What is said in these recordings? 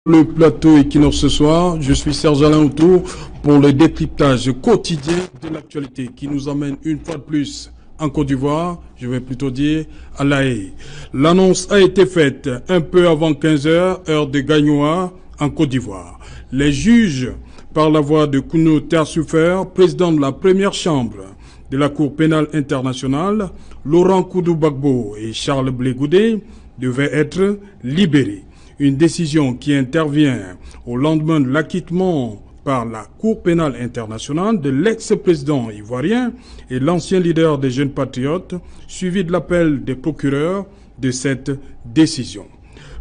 Le plateau Equinox ce soir, je suis Serge Alain Autour pour le décryptage quotidien de l'actualité qui nous amène une fois de plus en Côte d'Ivoire, je vais plutôt dire à La Haye. L'annonce a été faite un peu avant 15 h, heure de Gagnoa, en Côte d'Ivoire. Les juges, par la voix de Kounou Tersoufer, président de la première chambre de la Cour pénale internationale, Laurent Koudou Gbagbo et Charles Blé Goudé, devaient être libérés. Une décision qui intervient au lendemain de l'acquittement par la Cour pénale internationale de l'ex-président ivoirien et l'ancien leader des jeunes patriotes, suivi de l'appel des procureurs de cette décision.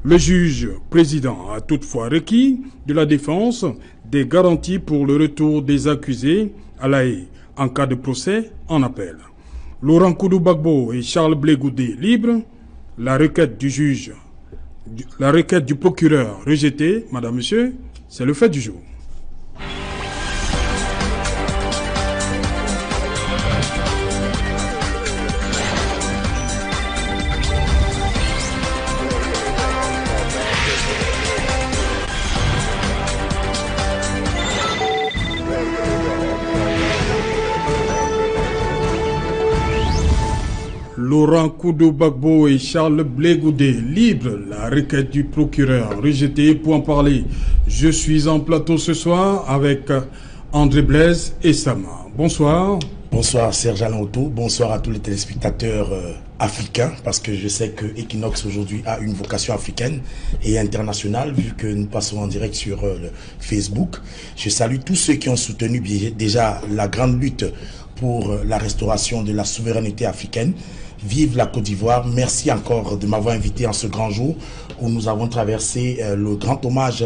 Le juge président a toutefois requis de la défense des garanties pour le retour des accusés à La Haye en cas de procès en appel. Laurent Koudou Gbagbo et Charles Blé Goudé libres, la requête du juge, la requête du procureur rejetée, madame, monsieur, c'est le fait du jour. Laurent Koudou Gbagbo et Charles Blé Goudé libres, la requête du procureur rejetée. Pour en parler, je suis en plateau ce soir avec André Blaise et Sama. Bonsoir. Bonsoir Serge Alain Autour, bonsoir à tous les téléspectateurs africains, parce que je sais que Equinox aujourd'hui a une vocation africaine et internationale, vu que nous passons en direct sur le Facebook. Je salue tous ceux qui ont soutenu déjà la grande lutte pour la restauration de la souveraineté africaine. Vive la Côte d'Ivoire. Merci encore de m'avoir invité en ce grand jour où nous avons traversé le grand hommage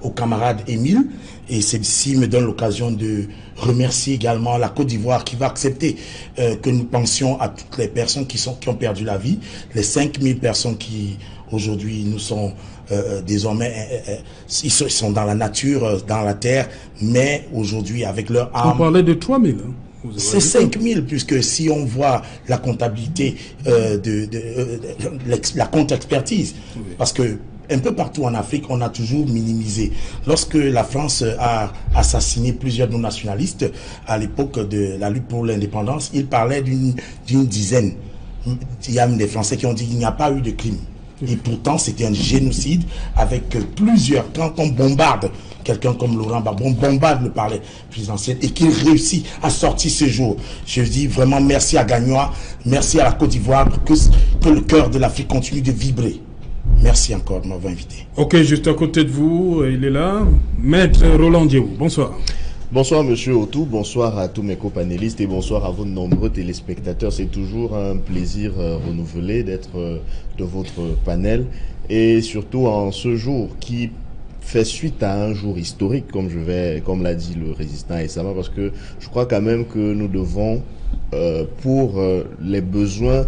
au camarade Émile. Et ceci me donne l'occasion de remercier également la Côte d'Ivoire qui va accepter que nous pensions à toutes les personnes qui ont perdu la vie. Les 5000 personnes qui aujourd'hui nous sont désormais, ils sont dans la nature, dans la terre, mais aujourd'hui avec leur âme. On parlait de 3000. Hein. C'est 5000, puisque si on voit la comptabilité la contre-expertise, oui. Parce que un peu partout en Afrique, on a toujours minimisé. Lorsque la France a assassiné plusieurs non-nationalistes à l'époque de la lutte pour l'indépendance, il parlait d'une dizaine. Il y a même des Français qui ont dit qu'il n'y a pas eu de crime. Et pourtant, c'était un génocide avec plusieurs. Quand on bombarde quelqu'un comme Laurent Gbagbo, on bombarde le palais présidentiel et qu'il réussit à sortir ce jour. Je dis vraiment merci à Gagnoa, merci à la Côte d'Ivoire, que le cœur de l'Afrique continue de vibrer. Merci encore de m'avoir invité. Ok, juste à côté de vous, il est là, Maître Roland Diéou. Bonsoir. Bonsoir Monsieur Autou, bonsoir à tous mes copanélistes et bonsoir à vos nombreux téléspectateurs. C'est toujours un plaisir renouvelé d'être de votre panel et surtout en ce jour qui fait suite à un jour historique, comme l'a dit le résistant Essama, parce que je crois quand même que nous devons, pour les besoins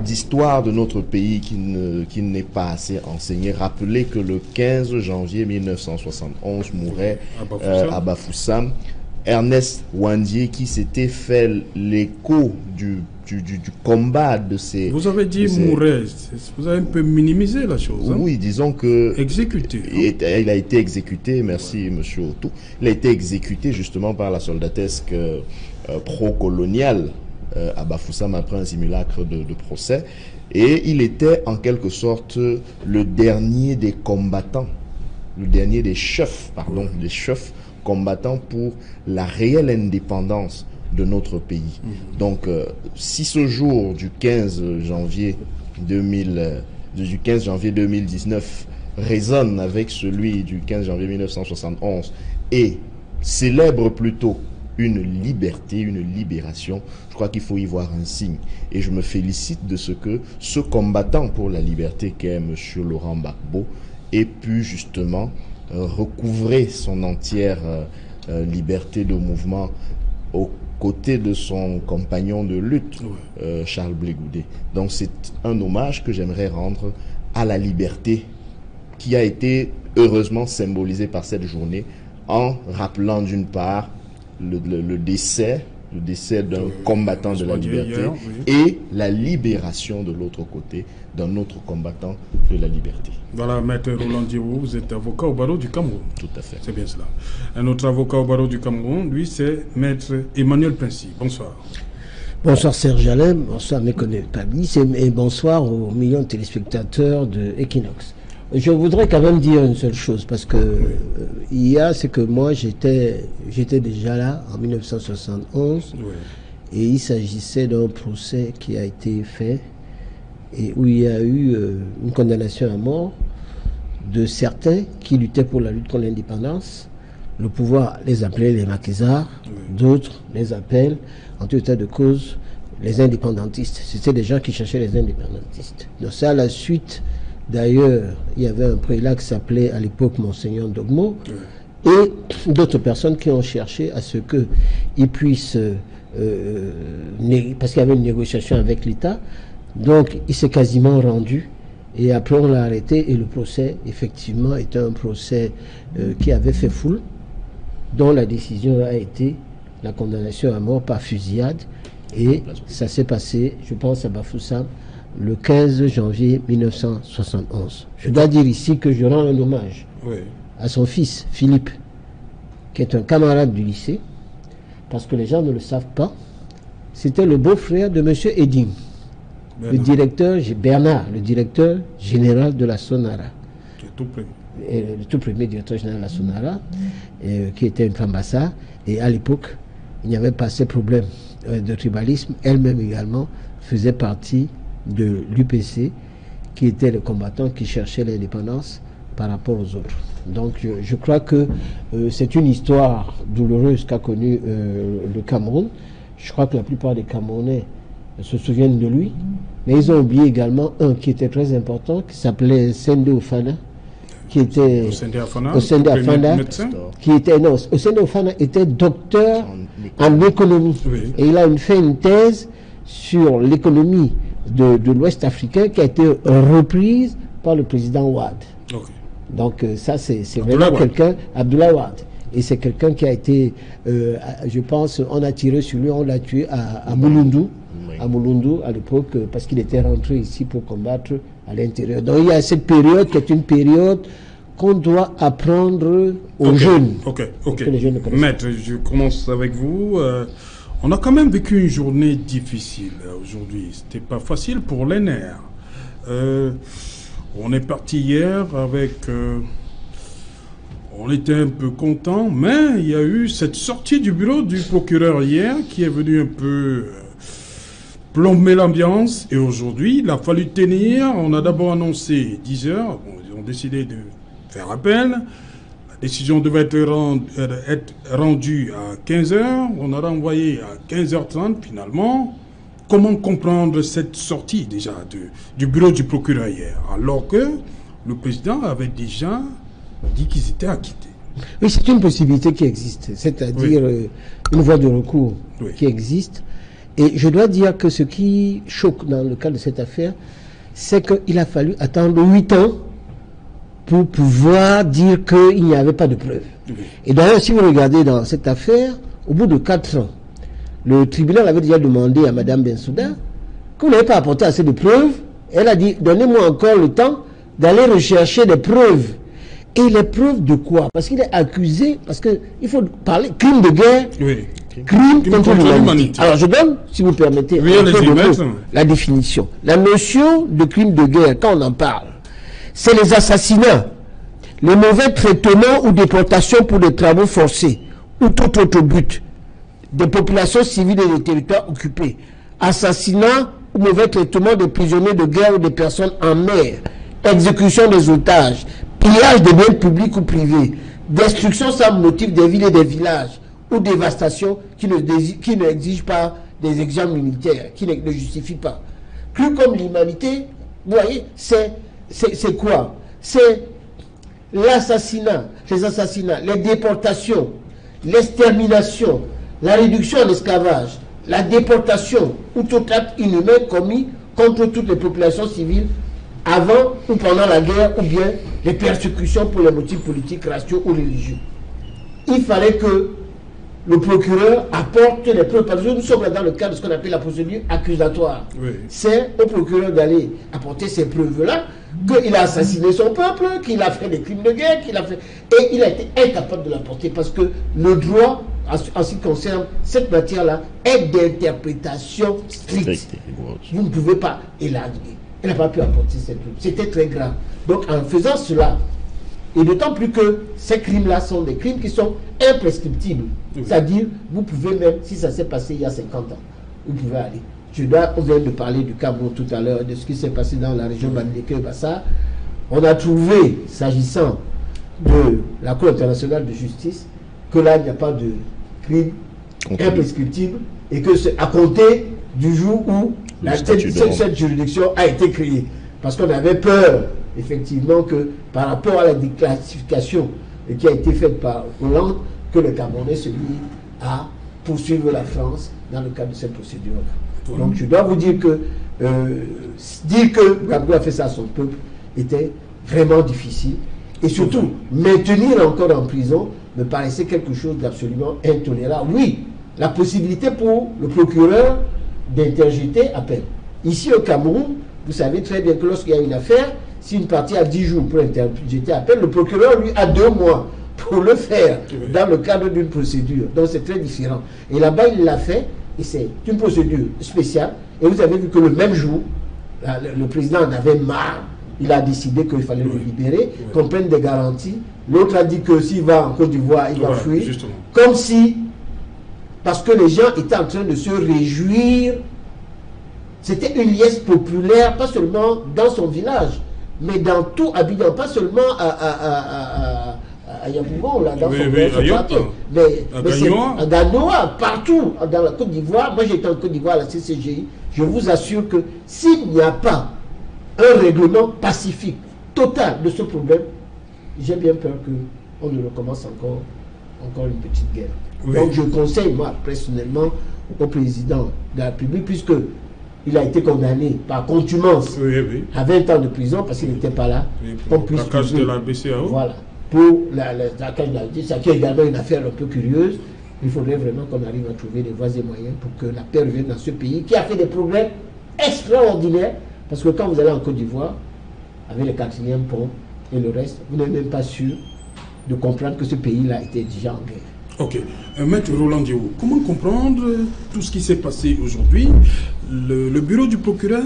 d'histoire de notre pays qui n'est pas assez enseigné, rappeler que le 15 janvier 1971 mourait à Bafoussam Ernest Ouandié, qui s'était fait l'écho du combat de ces... Vous avez dit mourait, vous avez un peu minimisé la chose. Hein? Oui, disons que... Exécuté. Il a été exécuté, merci Monsieur Autou. Il a été exécuté justement par la soldatesque pro-coloniale à Bafoussam après un simulacre de procès. Et il était en quelque sorte le dernier des combattants, le dernier des chefs, pardon, des chefs combattants pour la réelle indépendance de notre pays. Donc, si ce jour du 15 janvier 2019 résonne avec celui du 15 janvier 1971 et célèbre plutôt une liberté, une libération, je crois qu'il faut y voir un signe. Et je me félicite de ce que ce combattant pour la liberté qu'est M. Laurent Gbagbo ait pu justement recouvrer son entière liberté de mouvement aux côtés de son compagnon de lutte, Charles Blé Goudé. Donc c'est un hommage que j'aimerais rendre à la liberté qui a été heureusement symbolisée par cette journée en rappelant d'une part le décès le décès d'un combattant de la liberté, et la libération de l'autre côté d'un autre combattant de la liberté. Voilà, Maître Roland Djibou, vous êtes avocat au barreau du Cameroun. Tout à fait. C'est bien cela. Un autre avocat au barreau du Cameroun, lui, c'est Maître Emmanuel Princi. Bonsoir. Bonsoir Serge Alain, bonsoir mes collègues et bonsoir aux millions de téléspectateurs de Equinox. Je voudrais quand même dire une seule chose, parce que c'est que moi j'étais déjà là en 1971, et il s'agissait d'un procès qui a été fait et où il y a eu une condamnation à mort de certains qui luttaient pour la lutte contre l'indépendance. Le pouvoir les appelait les maquisards, d'autres les appellent, en tout état de cause, les indépendantistes. C'était des gens qui cherchaient les indépendantistes. Donc ça, à la suite, d'ailleurs, il y avait un prélat qui s'appelait à l'époque Monseigneur Dogmo, et d'autres personnes qui ont cherché à ce qu'ils puissent, parce qu'il y avait une négociation avec l'État, donc il s'est quasiment rendu. Et après on l'a arrêté, et le procès effectivement était un procès qui avait fait foule, dont la décision a été la condamnation à mort par fusillade, et ça s'est passé, je pense, à Bafoussam le 15 janvier 1971. Je dois dire ici que je rends un hommage à son fils Philippe, qui est un camarade du lycée, parce que les gens ne le savent pas. C'était le beau-frère de M. Edding, le directeur général de la Sonara. Le tout premier directeur général de la Sonara, qui était une femme Bassa, et à l'époque, il n'y avait pas ces problèmes de tribalisme. Elle-même également faisait partie de l'UPC, qui était le combattant qui cherchait l'indépendance par rapport aux autres. Donc je crois que c'est une histoire douloureuse qu'a connue le Cameroun. Je crois que la plupart des Camerounais se souviennent de lui, mais ils ont oublié également un qui était très important, qui s'appelait Sende Ofana, qui était Osende Afana, qui était Osende Ofana était docteur en économie, et il a fait une thèse sur l'économie de l'Ouest africain qui a été reprise par le président Ouad. Donc ça c'est vraiment quelqu'un, Abdoulaye Wade, et c'est quelqu'un qui a été, je pense, on a tiré sur lui, on l'a tué à Mulundu, à l'époque, parce qu'il était rentré ici pour combattre à l'intérieur. Donc il y a cette période qui est une période qu'on doit apprendre aux jeunes. Que les jeunes Maître, je commence avec vous. On a quand même vécu une journée difficile aujourd'hui. C'était pas facile pour les nerfs. On est parti hier avec... on était un peu content, mais il y a eu cette sortie du bureau du procureur hier qui est venue un peu plomber l'ambiance. Et aujourd'hui, il a fallu tenir. On a d'abord annoncé 10 heures. Bon, ils ont décidé de faire appel. La décision devait être rendue à 15 heures. On a renvoyé à 15h30 finalement. Comment comprendre cette sortie déjà du bureau du procureur hier, alors que le président avait déjà dit qu'ils étaient acquittés? Oui, c'est une possibilité qui existe, c'est-à-dire une voie de recours qui existe. Et je dois dire que ce qui choque dans le cas de cette affaire, c'est qu'il a fallu attendre 8 ans pour pouvoir dire qu'il n'y avait pas de preuves. Et d'ailleurs, si vous regardez dans cette affaire, au bout de 4 ans, le tribunal avait déjà demandé à Mme Bensouda que vous n'avez pas apporté assez de preuves. Elle a dit, donnez-moi encore le temps d'aller rechercher des preuves. Et les preuves de quoi? Parce qu'il est accusé, parce qu'il faut parler crime de guerre, crime contre l'humanité. Alors je donne, si vous permettez, la définition. La notion de crime de guerre, quand on en parle, c'est les assassinats, les mauvais traitements ou déportations pour des travaux forcés, ou tout autre but, des populations civiles et des territoires occupés, assassinats ou mauvais traitement des prisonniers de guerre ou des personnes en mer, exécution des otages, pillage des biens publics ou privés, destruction sans motif des villes et des villages, ou dévastation qui ne exige pas des exemples militaires, qui ne justifient pas. Crime comme l'humanité, vous voyez, c'est quoi? C'est l'assassinat, les assassinats, les déportations, l'extermination, la réduction en esclavage, la déportation ou tout acte inhumain commis contre toutes les populations civiles avant ou pendant la guerre, ou bien les persécutions pour les motifs politiques, raciaux ou religieux. Il fallait que le procureur apporte les preuves. Parce que nous sommes là dans le cadre de ce qu'on appelle la procédure accusatoire. Oui. C'est au procureur d'aller apporter ces preuves-là, qu'il a assassiné son peuple, qu'il a fait des crimes de guerre, qu'il a fait... Et il a été incapable de l'apporter parce que le droit, en ce qui concerne cette matière-là, est d'interprétation stricte. Vous ne pouvez pas élargir. Elle n'a pas pu apporter cette preuve. C'était très grave. Donc en faisant cela, et d'autant plus que ces crimes-là sont des crimes qui sont imprescriptibles. Oui. C'est-à-dire, vous pouvez même, si ça s'est passé il y a 50 ans, vous pouvez aller. On vient de parler du Cameroun tout à l'heure, de ce qui s'est passé dans la région Bamileke-Bassa. On a trouvé, s'agissant de la Cour internationale de justice, que là, il n'y a pas de crime imprescriptible et que c'est à compter du jour où cette juridiction a été créée. Parce qu'on avait peur, effectivement, que par rapport à la déclassification qui a été faite par Hollande, que le Camerounais se lie à poursuivre la France dans le cadre de cette procédure-là. Donc je dois vous dire que Gbagbo a fait ça à son peuple était vraiment difficile. Et surtout, maintenir encore en prison me paraissait quelque chose d'absolument intolérable. Oui, la possibilité pour le procureur d'interjeter appel. Ici au Cameroun, vous savez très bien que lorsqu'il y a une affaire, si une partie a 10 jours pour interjeter appel, le procureur, lui, a 2 mois pour le faire dans le cadre d'une procédure. Donc c'est très différent. Et là-bas, il l'a fait, et c'est une procédure spéciale. Et vous avez vu que le même jour, le président en avait marre. Il a décidé qu'il fallait le libérer, qu'on prenne des garanties. L'autre a dit que s'il va en Côte d'Ivoire, il va fuir. Justement. Comme si, parce que les gens étaient en train de se réjouir. C'était une liesse populaire, pas seulement dans son village, mais dans tout Abidjan, pas seulement à Yabougon, là, dans son quartier. Mais à Ganoa, partout dans la Côte d'Ivoire. Moi, j'étais en Côte d'Ivoire à la CCGI. Je vous assure que s'il n'y a pas un règlement pacifique, total de ce problème, j'ai bien peur qu'on ne recommence encore une petite guerre. Oui. Donc, je conseille, moi, personnellement, au président de la République, puisque il a été condamné par contumace à 20 ans de prison parce qu'il n'était pas là. Pour la cage de la BCAO. Voilà. Pour la cage de la BCAO, qui est également une affaire un peu curieuse. Il faudrait vraiment qu'on arrive à trouver des voies et moyens pour que la paix revienne dans ce pays qui a fait des progrès extraordinaires. Parce que quand vous allez en Côte d'Ivoire, avec le 4e pont et le reste, vous n'êtes même pas sûr de comprendre que ce pays-là était déjà en guerre. Ok. Maître Roland Diogo, comment comprendre tout ce qui s'est passé aujourd'hui? Le bureau du procureur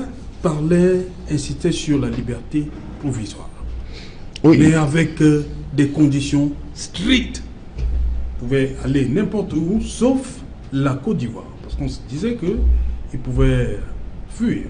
incitait sur la liberté provisoire. Oui. Mais avec des conditions strictes. Vous pouvez aller n'importe où, sauf la Côte d'Ivoire. Parce qu'on se disait qu'il pouvait fuir.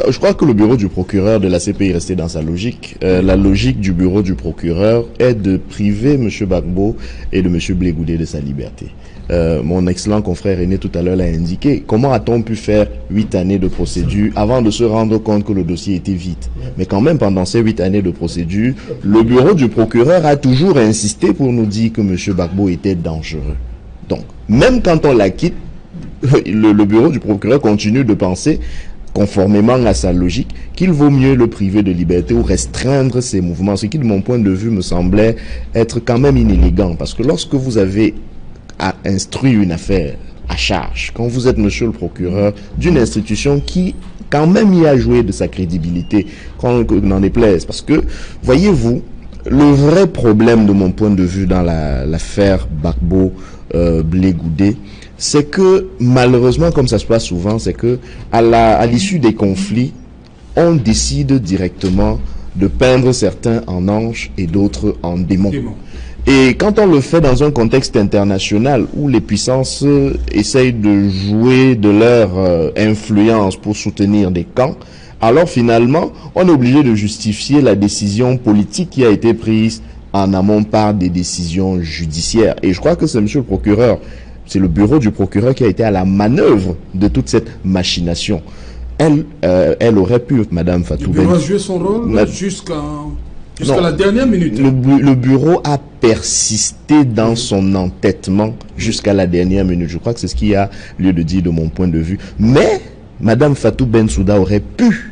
Je crois que le bureau du procureur de la CPI restait dans sa logique. La logique du bureau du procureur est de priver M. Gbagbo et de M. Blé Goudé de sa liberté. Mon excellent confrère René tout à l'heure l'a indiqué. Comment a-t-on pu faire 8 années de procédure avant de se rendre compte que le dossier était vide? Mais quand même, pendant ces 8 années de procédure, le bureau du procureur a toujours insisté pour nous dire que M. Gbagbo était dangereux. Donc, même quand on la quitte, le bureau du procureur continue de penser, conformément à sa logique, qu'il vaut mieux le priver de liberté ou restreindre ses mouvements, ce qui de mon point de vue me semblait être quand même inélégant, parce que lorsque vous avez à instruire une affaire à charge, quand vous êtes monsieur le procureur d'une institution qui quand même y a joué de sa crédibilité, qu'on n'en déplaise, parce que voyez-vous, le vrai problème de mon point de vue dans l'affaire Gbagbo Blé Goudé, c'est que malheureusement, comme ça se passe souvent, c'est que à l'issue des conflits, on décide directement de peindre certains en anges et d'autres en démons. Et quand on le fait dans un contexte international où les puissances essayent de jouer de leur influence pour soutenir des camps, alors finalement, on est obligé de justifier la décision politique qui a été prise en amont par des décisions judiciaires. Et je crois que c'est monsieur le procureur, c'est le bureau du procureur qui a été à la manœuvre de toute cette machination. Elle aurait pu, Madame Fatou Ben... Le bureau a joué son rôle jusqu'à la dernière minute. Le bureau a persisté dans son entêtement jusqu'à la dernière minute. Je crois que c'est ce qu'il y a lieu de dire de mon point de vue. Mais Madame Fatou Bensouda aurait pu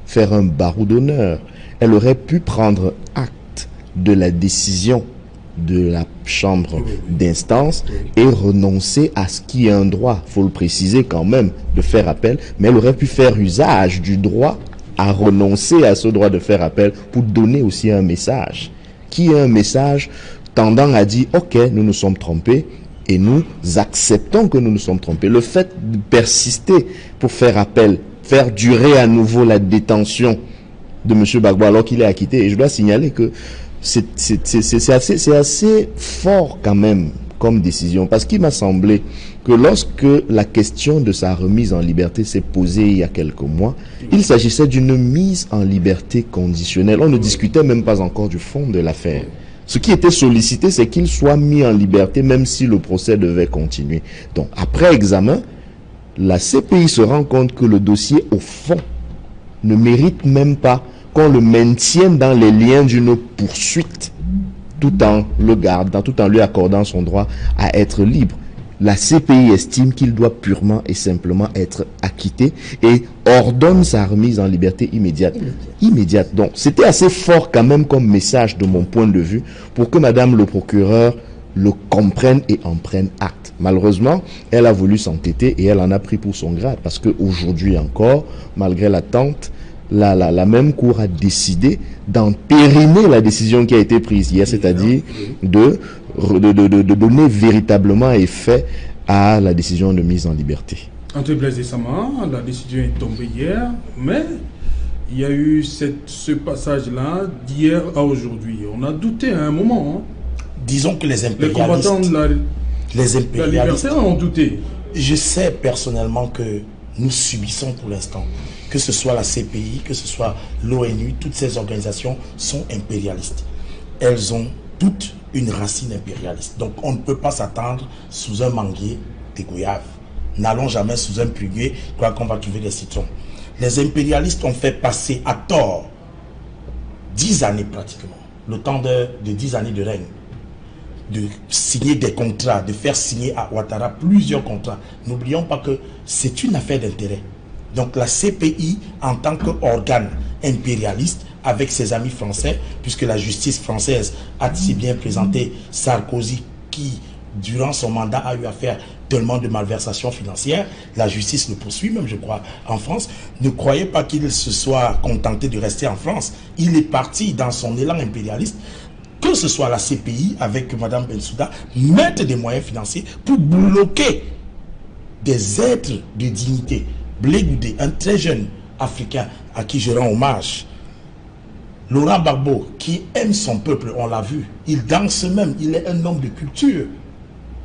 faire un barreau d'honneur. Elle aurait pu prendre acte de la décision de la chambre d'instance et renoncer à ce qui est un droit, faut le préciser quand même, de faire appel, mais elle aurait pu faire usage du droit à renoncer à ce droit de faire appel pour donner aussi un message, qui est un message tendant à dire, ok, nous nous sommes trompés, et nous acceptons que nous nous sommes trompés. Le fait de persister pour faire appel, faire durer à nouveau la détention de M. Gbagbo alors qu'il est acquitté, et je dois signaler que c'est assez fort quand même comme décision, parce qu'il m'a semblé que lorsque la question de sa remise en liberté s'est posée il y a quelques mois, il s'agissait d'une mise en liberté conditionnelle. On ne discutait même pas encore du fond de l'affaire. Ce qui était sollicité, c'est qu'il soit mis en liberté même si le procès devait continuer. Donc, après examen, la CPI se rend compte que le dossier, au fond, ne mérite même pas qu'on le maintienne dans les liens d'une poursuite, tout en le gardant, tout en lui accordant son droit à être libre. La CPI estime qu'il doit purement et simplement être acquitté et ordonne sa remise en liberté immédiate. Donc, c'était assez fort quand même comme message de mon point de vue pour que Madame le procureur le comprenne et en prenne acte. Malheureusement, elle a voulu s'entêter et elle en a pris pour son grade parce qu'aujourd'hui encore, malgré l'attente, la même cour a décidé d'entériner la décision qui a été prise hier, c'est-à-dire de donner véritablement effet à la décision de mise en liberté. Entre Blaise et Sama, la décision est tombée hier, mais il y a eu ce passage-là d'hier à aujourd'hui. On a douté à un moment. Hein. Disons que les impérialistes... Les combattants de la liberté ont douté. Je sais personnellement que nous subissons pour l'instant, que ce soit la CPI, que ce soit l'ONU, toutes ces organisations sont impérialistes. Elles ont toutes une racine impérialiste. Donc on ne peut pas s'attendre sous un manguier des goyaves. N'allons jamais sous un prunier, croire qu'on va trouver des citrons. Les impérialistes ont fait passer à tort 10 années pratiquement, le temps de 10 années de règne, de signer des contrats, de faire signer à Ouattara plusieurs contrats. N'oublions pas que c'est une affaire d'intérêt. Donc la CPI, en tant qu'organe impérialiste, avec ses amis français, puisque la justice française a si bien présenté Sarkozy, qui, durant son mandat, a eu à faire tellement de malversations financières, la justice le poursuit, même je crois, en France. Ne croyez pas qu'il se soit contenté de rester en France. Il est parti dans son élan impérialiste, que ce soit la CPI, avec Mme Bensouda, mettre des moyens financiers pour bloquer des êtres de dignité. Blé Goudé, un très jeune Africain à qui je rends hommage, Laurent Gbagbo, qui aime son peuple, on l'a vu, il danse même, il est un homme de culture.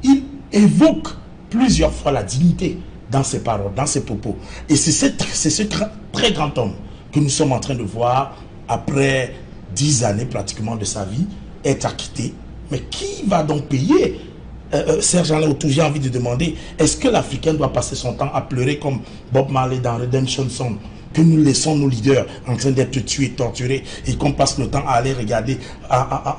Il évoque plusieurs fois la dignité dans ses paroles, dans ses propos. Et c'est ce très grand homme que nous sommes en train de voir, après 10 années pratiquement de sa vie, être acquitté. Mais qui va donc payer? Serge-Alain Autou, j'ai envie de demander, est-ce que l'Africain doit passer son temps à pleurer comme Bob Marley dans Redemption Song, que nous laissons nos leaders en train d'être tués, torturés, et qu'on passe le temps à aller regarder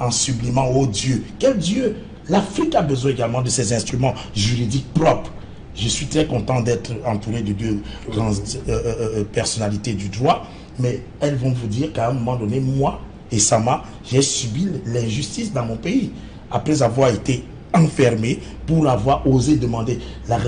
en sublimant, oh Dieu, quel Dieu? L'Afrique a besoin également de ces instruments juridiques propres. Je suis très content d'être entouré de deux grandes personnalités du droit, mais elles vont vous dire qu'à un moment donné, moi et Sama, j'ai subi l'injustice dans mon pays, après avoir été enfermé pour avoir osé demander la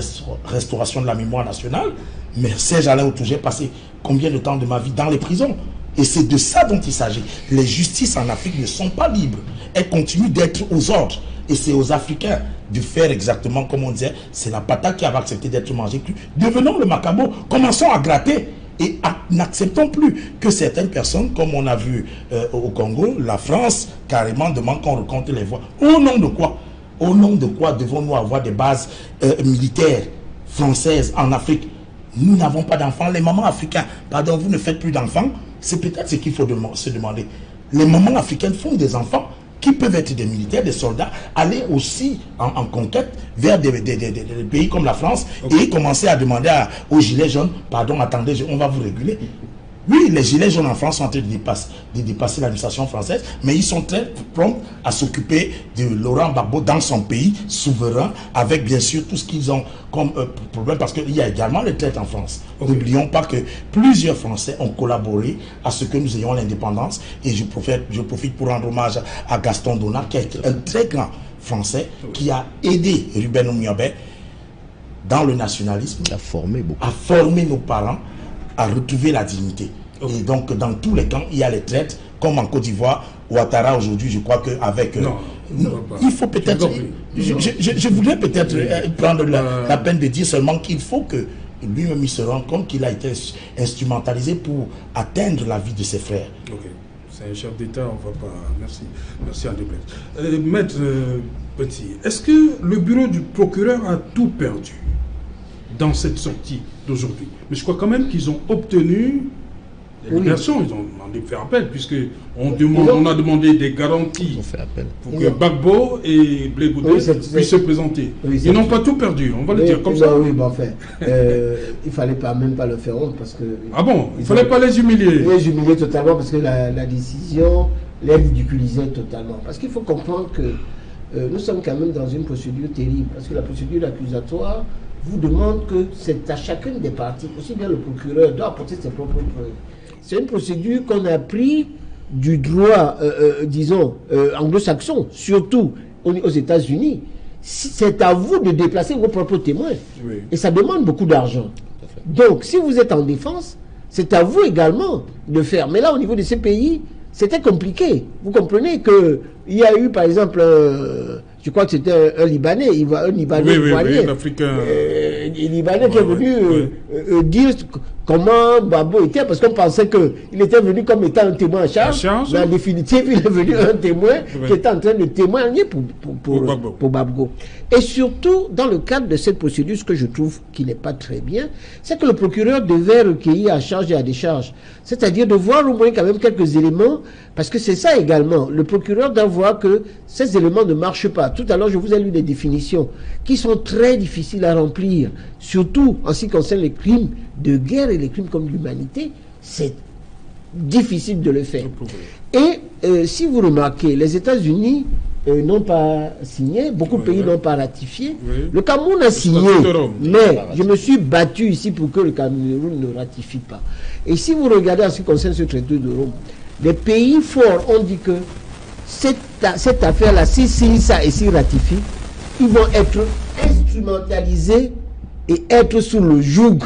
restauration de la mémoire nationale. Mais Serge-Alain Autou, j'ai passé combien de temps de ma vie dans les prisons? Et c'est de ça dont il s'agit. Les justices en Afrique ne sont pas libres. Elles continuent d'être aux ordres. Et c'est aux Africains de faire exactement comme on disait. C'est la patate qui avait accepté d'être mangée crue. Devenons le macabo. Commençons à gratter. Et n'acceptons plus que certaines personnes, comme on a vu au Congo, la France carrément demande qu'on recompte les voix. Au nom de quoi? Au nom de quoi devons-nous avoir des bases militaires françaises en Afrique? Nous n'avons pas d'enfants. Les mamans africains, pardon, vous ne faites plus d'enfants. C'est peut-être ce qu'il faut se demander. Les mamans africaines font des enfants qui peuvent être des militaires, des soldats, aller aussi en conquête vers des pays comme la France, okay, et commencer à demander aux gilets jaunes, pardon, attendez, on va vous réguler. Oui, les gilets jaunes en France sont en train de dépasser l'administration française, mais ils sont très prompts à s'occuper de Laurent Gbagbo dans son pays, souverain, avec bien sûr tout ce qu'ils ont comme problème, parce qu'il y a également les traites en France. Okay. N'oublions pas que plusieurs Français ont collaboré à ce que nous ayons l'indépendance, et je profite pour rendre hommage à Gaston Donat, qui est un très grand Français, qui a aidé Ruben Omiobé dans le nationalisme, a formé beaucoup, à former nos parents, à retrouver la dignité. Okay. Et donc, dans tous les camps, il y a les traites, comme en Côte d'Ivoire, Ouattara aujourd'hui, je crois qu'avec... il faut peut-être... Je voudrais peut-être prendre la peine de dire seulement qu'il faut que lui-même il se rende compte qu'il a été instrumentalisé pour atteindre la vie de ses frères. Ok. C'est un chef d'État, on ne va pas... Merci. Merci André Blaise. Maître Petit, est-ce que le bureau du procureur a tout perdu dans cette sortie d'aujourd'hui? Mais je crois quand même qu'ils ont obtenu des libérations, ils ont demandé de faire appel, puisqu'on a demandé des garanties pour que Gbagbo et Blé Goudé puissent se présenter. Ils n'ont pas tout perdu, on va le dire comme ça. Oui, mais enfin, il ne fallait même pas le faire honte, parce que... Ah bon? Il ne fallait pas les humilier? Les humilier totalement, parce que la décision les ridiculisait totalement. Parce qu'il faut comprendre que nous sommes quand même dans une procédure terrible, parce que la procédure accusatoire vous demande que c'est à chacune des parties, aussi bien le procureur doit apporter ses propres preuves. C'est une procédure qu'on a pris du droit, disons, anglo-saxon, surtout aux États-Unis. C'est à vous de déplacer vos propres témoins. Oui. Et ça demande beaucoup d'argent. Donc, si vous êtes en défense, c'est à vous également de faire. Mais là, au niveau de ces pays, c'était compliqué. Vous comprenez qu'il y a eu, par exemple, je crois que c'était un Libanais, un Libanais un Africain. Libanais qui est venu dire comment Gbagbo était, parce qu'on pensait qu'il était venu comme étant un témoin en charge. Mais en définitive, il est venu un témoin qui était en train de témoigner pour Gbagbo. Et surtout, dans le cadre de cette procédure, ce que je trouve qui n'est pas très bien, c'est que le procureur devait recueillir à charge et à décharge. C'est-à-dire de voir au moins quand même quelques éléments, parce que c'est ça également. Le procureur doit voir que ces éléments ne marchent pas. Tout à l'heure, je vous ai lu des définitions qui sont très difficiles à remplir, surtout en ce qui concerne les crimes de guerre et les crimes contre l'humanité. C'est difficile de le faire. Et si vous remarquez, les États-Unis n'ont pas signé, beaucoup de pays n'ont pas ratifié. Le Cameroun a signé, mais je me suis battu ici pour que le Cameroun ne ratifie pas. Et si vous regardez en ce qui concerne ce traité de Rome, les pays forts ont dit que cette affaire-là, si ça et s'ils ratifient, ils vont être instrumentalisés et être sous le joug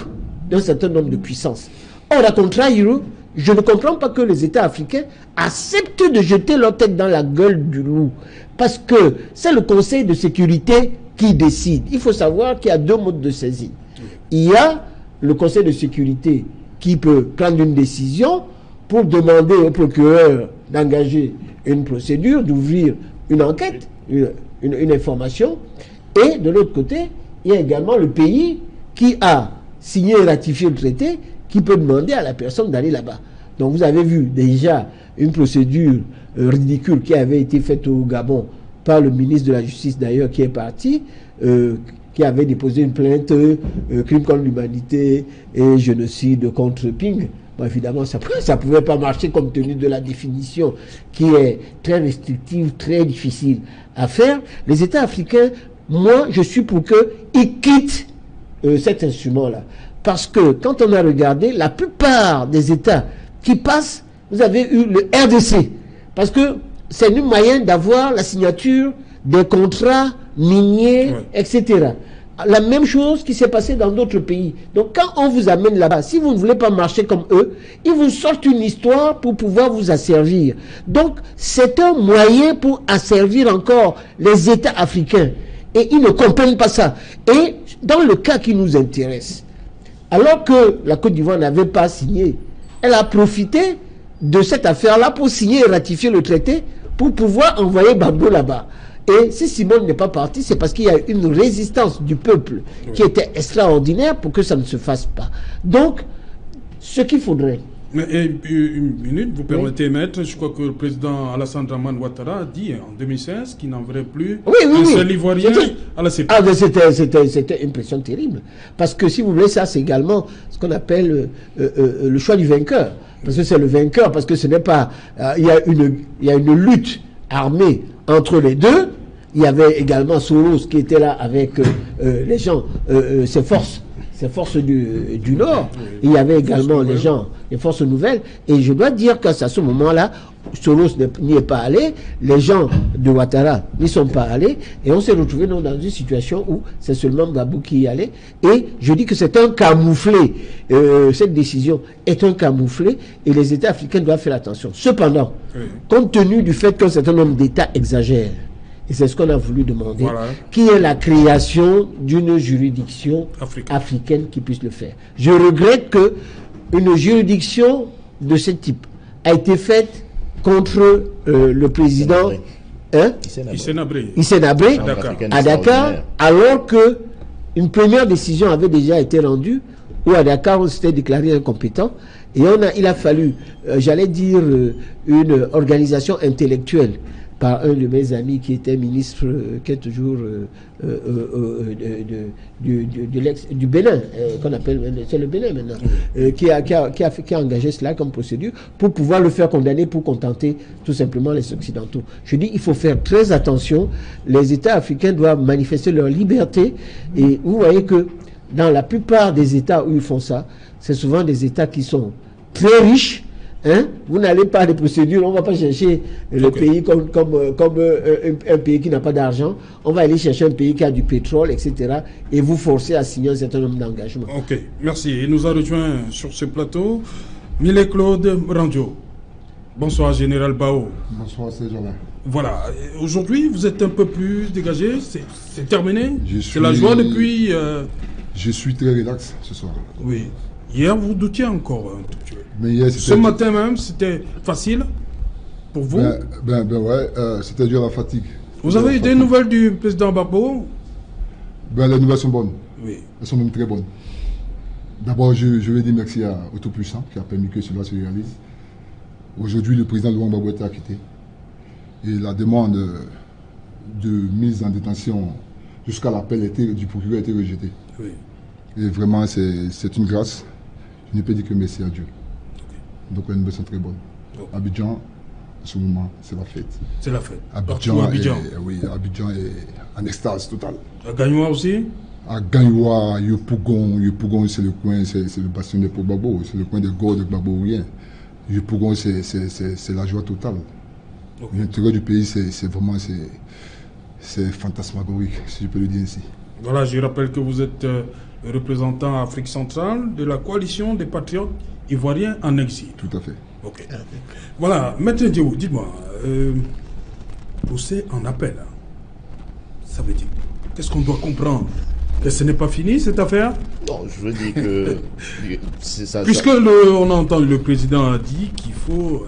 d'un certain nombre de puissances. Or, à contrario, je ne comprends pas que les États africains acceptent de jeter leur tête dans la gueule du loup. Parce que c'est le Conseil de sécurité qui décide. Il faut savoir qu'il y a deux modes de saisine. Il y a le Conseil de sécurité qui peut prendre une décision pour demander au procureur d'engager une procédure, d'ouvrir une enquête, une information. Et de l'autre côté, il y a également le pays qui a signé et ratifié le traité, qui peut demander à la personne d'aller là-bas. Donc vous avez vu déjà une procédure ridicule qui avait été faite au Gabon par le ministre de la Justice d'ailleurs qui est parti, qui avait déposé une plainte crime contre l'humanité et génocide contre Ping. Bon, évidemment, ça ne pouvait pas marcher compte tenu de la définition qui est très restrictive, très difficile à faire. Les États africains, moi, je suis pour qu'ils quittent cet instrument-là. Parce que quand on a regardé, la plupart des États qui passent, vous avez eu le RDC. Parce que c'est un moyen d'avoir la signature des contrats miniers, etc. La même chose qui s'est passée dans d'autres pays. Donc quand on vous amène là-bas, si vous ne voulez pas marcher comme eux, ils vous sortent une histoire pour pouvoir vous asservir. Donc c'est un moyen pour asservir encore les États africains. Et ils ne comprennent pas ça. Et dans le cas qui nous intéresse, alors que la Côte d'Ivoire n'avait pas signé, elle a profité de cette affaire-là pour signer et ratifier le traité pour pouvoir envoyer Gbagbo là-bas. Et si Simone n'est pas parti, c'est parce qu'il y a une résistance du peuple qui était extraordinaire pour que ça ne se fasse pas. Donc, ce qu'il faudrait, Mais une minute, vous permettez, maître, je crois que le président Alassane Dramane Ouattara a dit en 2016 qu'il n'enverrait plus un seul Ivoirien à la CPI. C'était une pression terrible. Parce que si vous voulez, ça c'est également ce qu'on appelle le choix du vainqueur. Parce que c'est le vainqueur, parce que ce n'est pas... Il y a une lutte armée entre les deux. Il y avait également Soros qui était là avec les gens, ses forces du Nord. Il y avait également les forces nouvelles. Et je dois dire qu'à ce moment-là, Soros n'y est pas allé, les gens de Ouattara n'y sont pas allés, et on s'est retrouvé dans une situation où c'est seulement Gbagbo qui y allait. Et je dis que c'est un camouflé. Cette décision est un camouflé, et les États africains doivent faire attention. Cependant, compte tenu du fait qu'un certain nombre d'États exagèrent, et c'est ce qu'on a voulu demander, qui est la création d'une juridiction africaine qui puisse le faire. Je regrette que une juridiction de ce type a été faite contre le président Hissène Habré à Dakar, alors que une première décision avait déjà été rendue, où à Dakar on s'était déclaré incompétent, et il a fallu, j'allais dire, une organisation intellectuelle par un de mes amis qui était ministre, qui est toujours du Bénin, qu'on appelle, c'est le Bénin maintenant, qui a engagé cela comme procédure pour pouvoir le faire condamner, pour contenter tout simplement les Occidentaux. Je dis, il faut faire très attention. Les États africains doivent manifester leur liberté, et vous voyez que dans la plupart des États où ils font ça, c'est souvent des États qui sont très riches. Vous n'allez pas à des procédures, on ne va pas chercher le pays comme un pays qui n'a pas d'argent. On va aller chercher un pays qui a du pétrole, etc. et vous forcer à signer un certain nombre d'engagements. Ok, merci. Il nous a rejoint sur ce plateau Milé Claude Randio. Bonsoir, Général Bao. Bonsoir, c'est Jean-Là. Voilà, aujourd'hui vous êtes un peu plus dégagé, c'est terminé. C'est la joie depuis... Je suis très relax ce soir. Oui. Hier, vous doutiez encore un tout petit peu. Mais hier, ce matin même, c'était facile pour vous? Ouais, c'était dû à la fatigue. Vous avez eu des nouvelles du président Gbagbo? Les nouvelles sont bonnes. Oui. Elles sont même très bonnes. D'abord, je vais dire merci au Tout-Puissant qui a permis que cela se réalise. Aujourd'hui, le président Laurent Gbagbo était acquitté. Et la demande de mise en détention jusqu'à l'appel du procureur a été rejetée. Oui. Et vraiment, c'est une grâce. Je ne peux dire que merci à Dieu. Donc les nouvelles sont très bonnes. Abidjan, en ce moment, c'est la fête. C'est la fête. Abidjan est en extase totale. À Gagnoua aussi? À Gagnoua, Yopougon, c'est le coin, c'est le bastion de Gbagbo, c'est le coin des gorges de Gbagbo ou rien. Yopougon, c'est la joie totale. L'intérieur du pays, c'est vraiment fantasmagorique, si je peux le dire ainsi. Voilà, je rappelle que vous êtes représentant Afrique centrale de la coalition des patriotes ivoiriens en exil. Tout à fait. Ok. Voilà, Maître Ndiaye, dites-moi, procès en appel, ça veut dire, qu'est-ce qu'on doit comprendre? Que ce n'est pas fini cette affaire? Non, je veux dire que... Puisque on entend le président a dit qu'il faut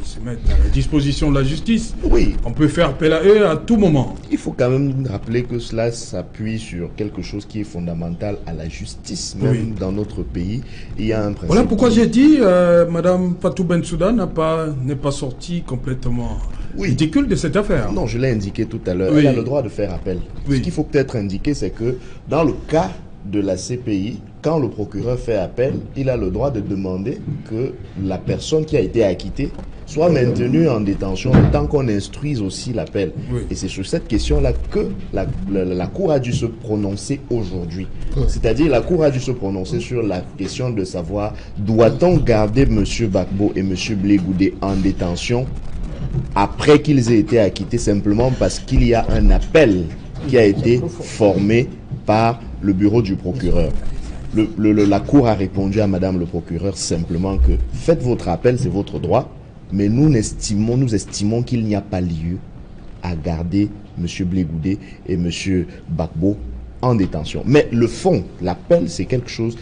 se mettre à la disposition de la justice. Oui. On peut faire appel à eux à tout moment. Il faut quand même rappeler que cela s'appuie sur quelque chose qui est fondamental à la justice, même dans notre pays. Il y a un principe. Voilà pourquoi j'ai dit, Madame Fatou Bensouda n'est pas sortie complètement ridicule de cette affaire. Non, je l'ai indiqué tout à l'heure. Elle a le droit de faire appel. Ce qu'il faut peut-être indiquer, c'est que dans le cas de la CPI, quand le procureur fait appel, il a le droit de demander que la personne qui a été acquittée soit maintenue en détention tant qu'on instruise aussi l'appel. Et c'est sur cette question-là que la Cour a dû se prononcer aujourd'hui. C'est-à-dire la Cour a dû se prononcer sur la question de savoir doit-on garder M. Gbagbo et M. Blé Goudé en détention après qu'ils aient été acquittés simplement parce qu'il y a un appel qui a été formé par le bureau du procureur. La Cour a répondu à Madame le procureur simplement que faites votre appel, c'est votre droit, mais nous estimons qu'il n'y a pas lieu à garder M. Blé Goudé et M. Gbagbo en détention. Mais le fond, l'appel, c'est quelque chose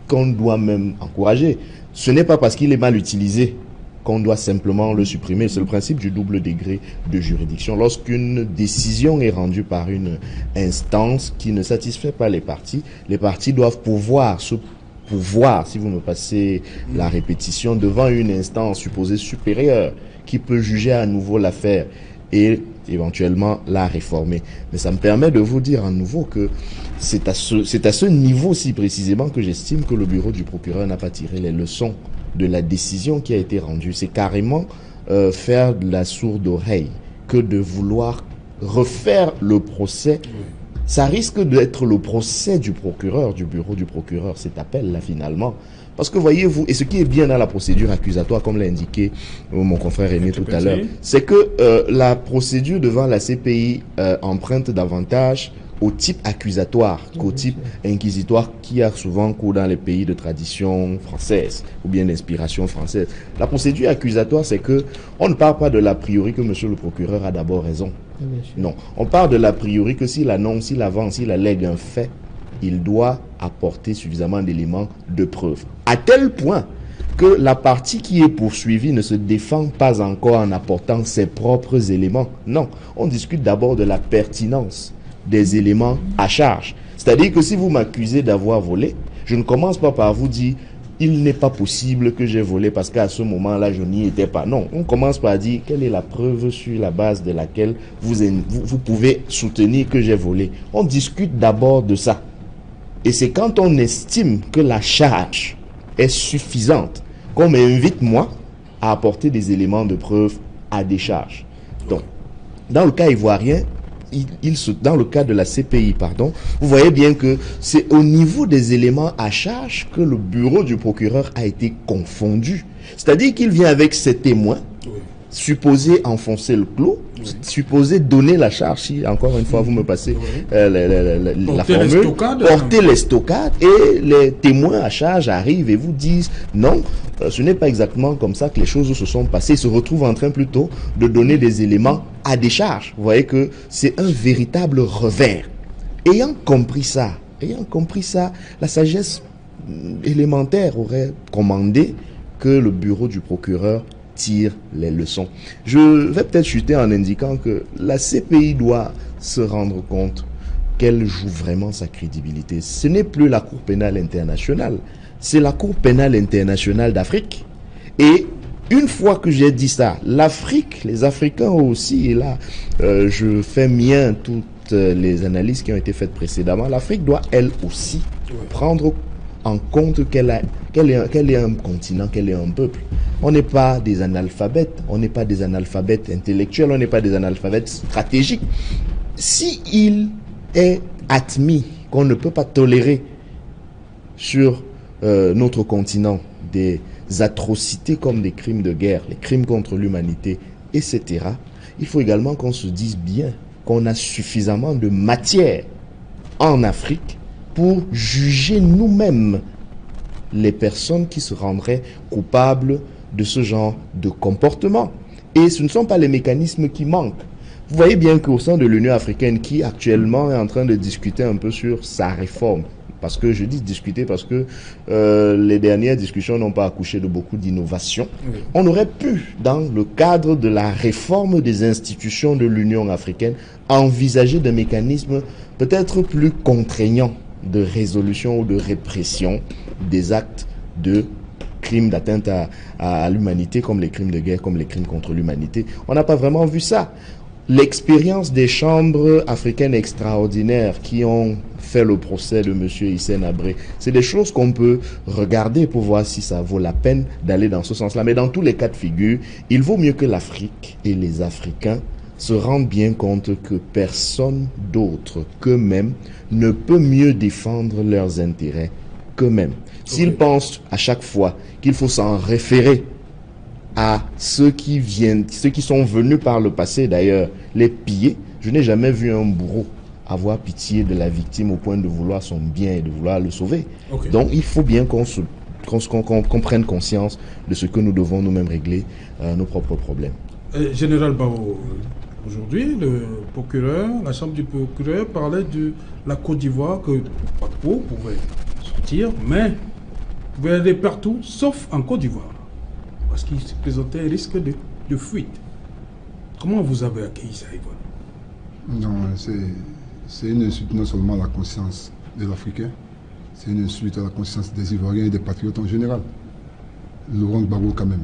qu'on doit même encourager. Ce n'est pas parce qu'il est mal utilisé qu'on doit simplement le supprimer. C'est le principe du double degré de juridiction. Lorsqu'une décision est rendue par une instance qui ne satisfait pas les parties doivent pouvoir se pouvoir, si vous me passez la répétition, devant une instance supposée supérieure qui peut juger à nouveau l'affaire et éventuellement la réformer. Mais ça me permet de vous dire à nouveau que c'est à ce niveau-ci précisément que j'estime que le bureau du procureur n'a pas tiré les leçons de la décision qui a été rendue. C'est carrément faire de la sourde oreille que de vouloir refaire le procès. Ça risque d'être le procès du procureur, du bureau du procureur, cet appel-là finalement. Parce que voyez-vous, et ce qui est bien dans la procédure accusatoire, comme l'a indiqué mon confrère Aimé tout à l'heure, c'est que la procédure devant la CPI emprunte davantage au type accusatoire qu'au type inquisitoire qui a souvent cours dans les pays de tradition française ou bien d'inspiration française. La procédure accusatoire, c'est que on ne part pas de l'a priori que monsieur le procureur a d'abord raison. Non, on part de l'a priori que s'il annonce, s'il avance, s'il allègue un fait, il doit apporter suffisamment d'éléments de preuve. À tel point que la partie qui est poursuivie ne se défend pas encore en apportant ses propres éléments. Non, on discute d'abord de la pertinence des éléments à charge. C'est-à-dire que si vous m'accusez d'avoir volé, je ne commence pas par vous dire il n'est pas possible que j'ai volé parce qu'à ce moment-là, je n'y étais pas. Non, on commence par dire quelle est la preuve sur la base de laquelle vous pouvez soutenir que j'ai volé. On discute d'abord de ça. Et c'est quand on estime que la charge est suffisante qu'on m'invite, moi, à apporter des éléments de preuve à des charges. Donc, dans le cas ivoirien, dans le cas de la CPI, pardon, vous voyez bien que c'est au niveau des éléments à charge que le bureau du procureur a été confondu. C'est-à-dire qu'il vient avec ses témoins, supposé enfoncer le clou, supposé donner la charge, si encore une fois vous me passez la formule, porter les stockades, et les témoins à charge arrivent et vous disent non, ce n'est pas exactement comme ça que les choses se sont passées. Ils se retrouvent en train plutôt de donner des éléments à des charges. Vous voyez que c'est un véritable revers. Ayant compris ça, la sagesse élémentaire aurait commandé que le bureau du procureur tire les leçons. Je vais peut-être chuter en indiquant que la CPI doit se rendre compte qu'elle joue vraiment sa crédibilité. Ce n'est plus la Cour pénale internationale, c'est la Cour pénale internationale d'Afrique. Et une fois que j'ai dit ça, l'Afrique, les Africains aussi, et là, je fais mien toutes les analyses qui ont été faites précédemment, l'Afrique doit elle aussi prendre en compte qu'elle est un continent, qu'elle est un peuple. On n'est pas des analphabètes, on n'est pas des analphabètes intellectuels, on n'est pas des analphabètes stratégiques. Si il est admis qu'on ne peut pas tolérer sur notre continent des atrocités comme des crimes de guerre, les crimes contre l'humanité, etc., il faut également qu'on se dise bien qu'on a suffisamment de matière en Afrique pour juger nous-mêmes les personnes qui se rendraient coupables de ce genre de comportement. Et ce ne sont pas les mécanismes qui manquent. Vous voyez bien qu'au sein de l'Union africaine, qui actuellement est en train de discuter un peu sur sa réforme, parce que je dis discuter parce que les dernières discussions n'ont pas accouché de beaucoup d'innovations, on aurait pu, dans le cadre de la réforme des institutions de l'Union africaine, envisager des mécanismes peut-être plus contraignants de résolution ou de répression des actes de crimes d'atteinte à l'humanité, comme les crimes de guerre, comme les crimes contre l'humanité. On n'a pas vraiment vu ça. L'expérience des chambres africaines extraordinaires qui ont fait le procès de M. Hissène Habré, c'est des choses qu'on peut regarder pour voir si ça vaut la peine d'aller dans ce sens-là. Mais dans tous les cas de figure, il vaut mieux que l'Afrique et les Africains se rendent bien compte que personne d'autre qu'eux-mêmes ne peut mieux défendre leurs intérêts qu'eux-mêmes. S'ils pensent à chaque fois qu'il faut s'en référer à ceux qui sont venus par le passé d'ailleurs les piller, je n'ai jamais vu un bourreau avoir pitié de la victime au point de vouloir son bien et de vouloir le sauver. Donc il faut bien qu'on prenne conscience de ce que nous devons nous-mêmes régler nos propres problèmes. Général Bao, aujourd'hui, le procureur, la chambre du procureur parlait de la Côte d'Ivoire que Gbagbo pouvait sortir, mais pouvait aller partout sauf en Côte d'Ivoire. Parce qu'il se présentait un risque de fuite. Comment vous avez accueilli ça, Yvonne? Non, c'est une insulte non seulement à la conscience des Africains, C'est une insulte à la conscience des Ivoiriens et des patriotes en général. Laurent Gbagbo quand même.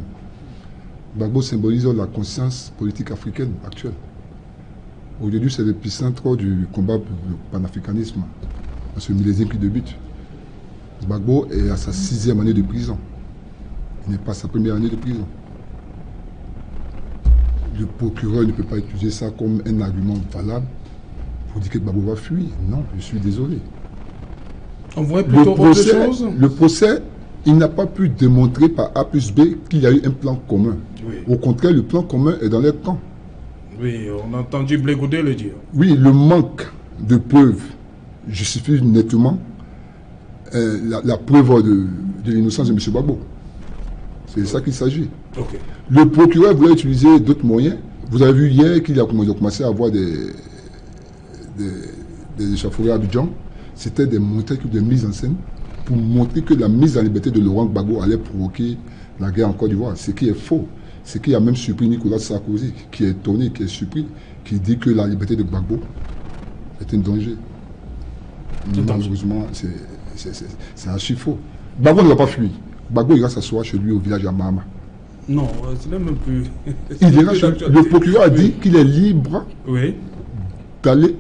Gbagbo symbolise la conscience politique africaine actuelle. Aujourd'hui, c'est l'épicentre du combat pour le panafricanisme, dans ce millésime qui débute. Gbagbo est à sa 6e année de prison. Il n'est pas à sa première année de prison. Le procureur ne peut pas utiliser ça comme un argument valable pour dire que Gbagbo va fuir. Non, je suis désolé. On voit plutôt autre chose. Le procès, il n'a pas pu démontrer par A plus B qu'il y a eu un plan commun. Oui. Au contraire, le plan commun est dans les camps. Oui, on a entendu Blé Goudé le dire. Oui, le manque de preuves justifie nettement la preuve de l'innocence de M. Gbagbo. C'est de ça qu'il s'agit. Okay. Le procureur voulait utiliser d'autres moyens. Vous avez vu hier qu'il a commencé à avoir des échauffourées à Abidjan. C'était des montées, des mises en scène pour montrer que la mise en liberté de Laurent Gbagbo allait provoquer la guerre en Côte d'Ivoire. Ce qui est faux. Ce qui a même surpris Nicolas Sarkozy, qui est étonné, qui est surpris, qui dit que la liberté de Gbagbo est un danger. Malheureusement, c'est archi faux. Gbagbo ne va pas fuir. Gbagbo ira s'asseoir chez lui au village à Mahama. Non, ce n'est même plus. Le procureur a dit qu'il est libre d'aller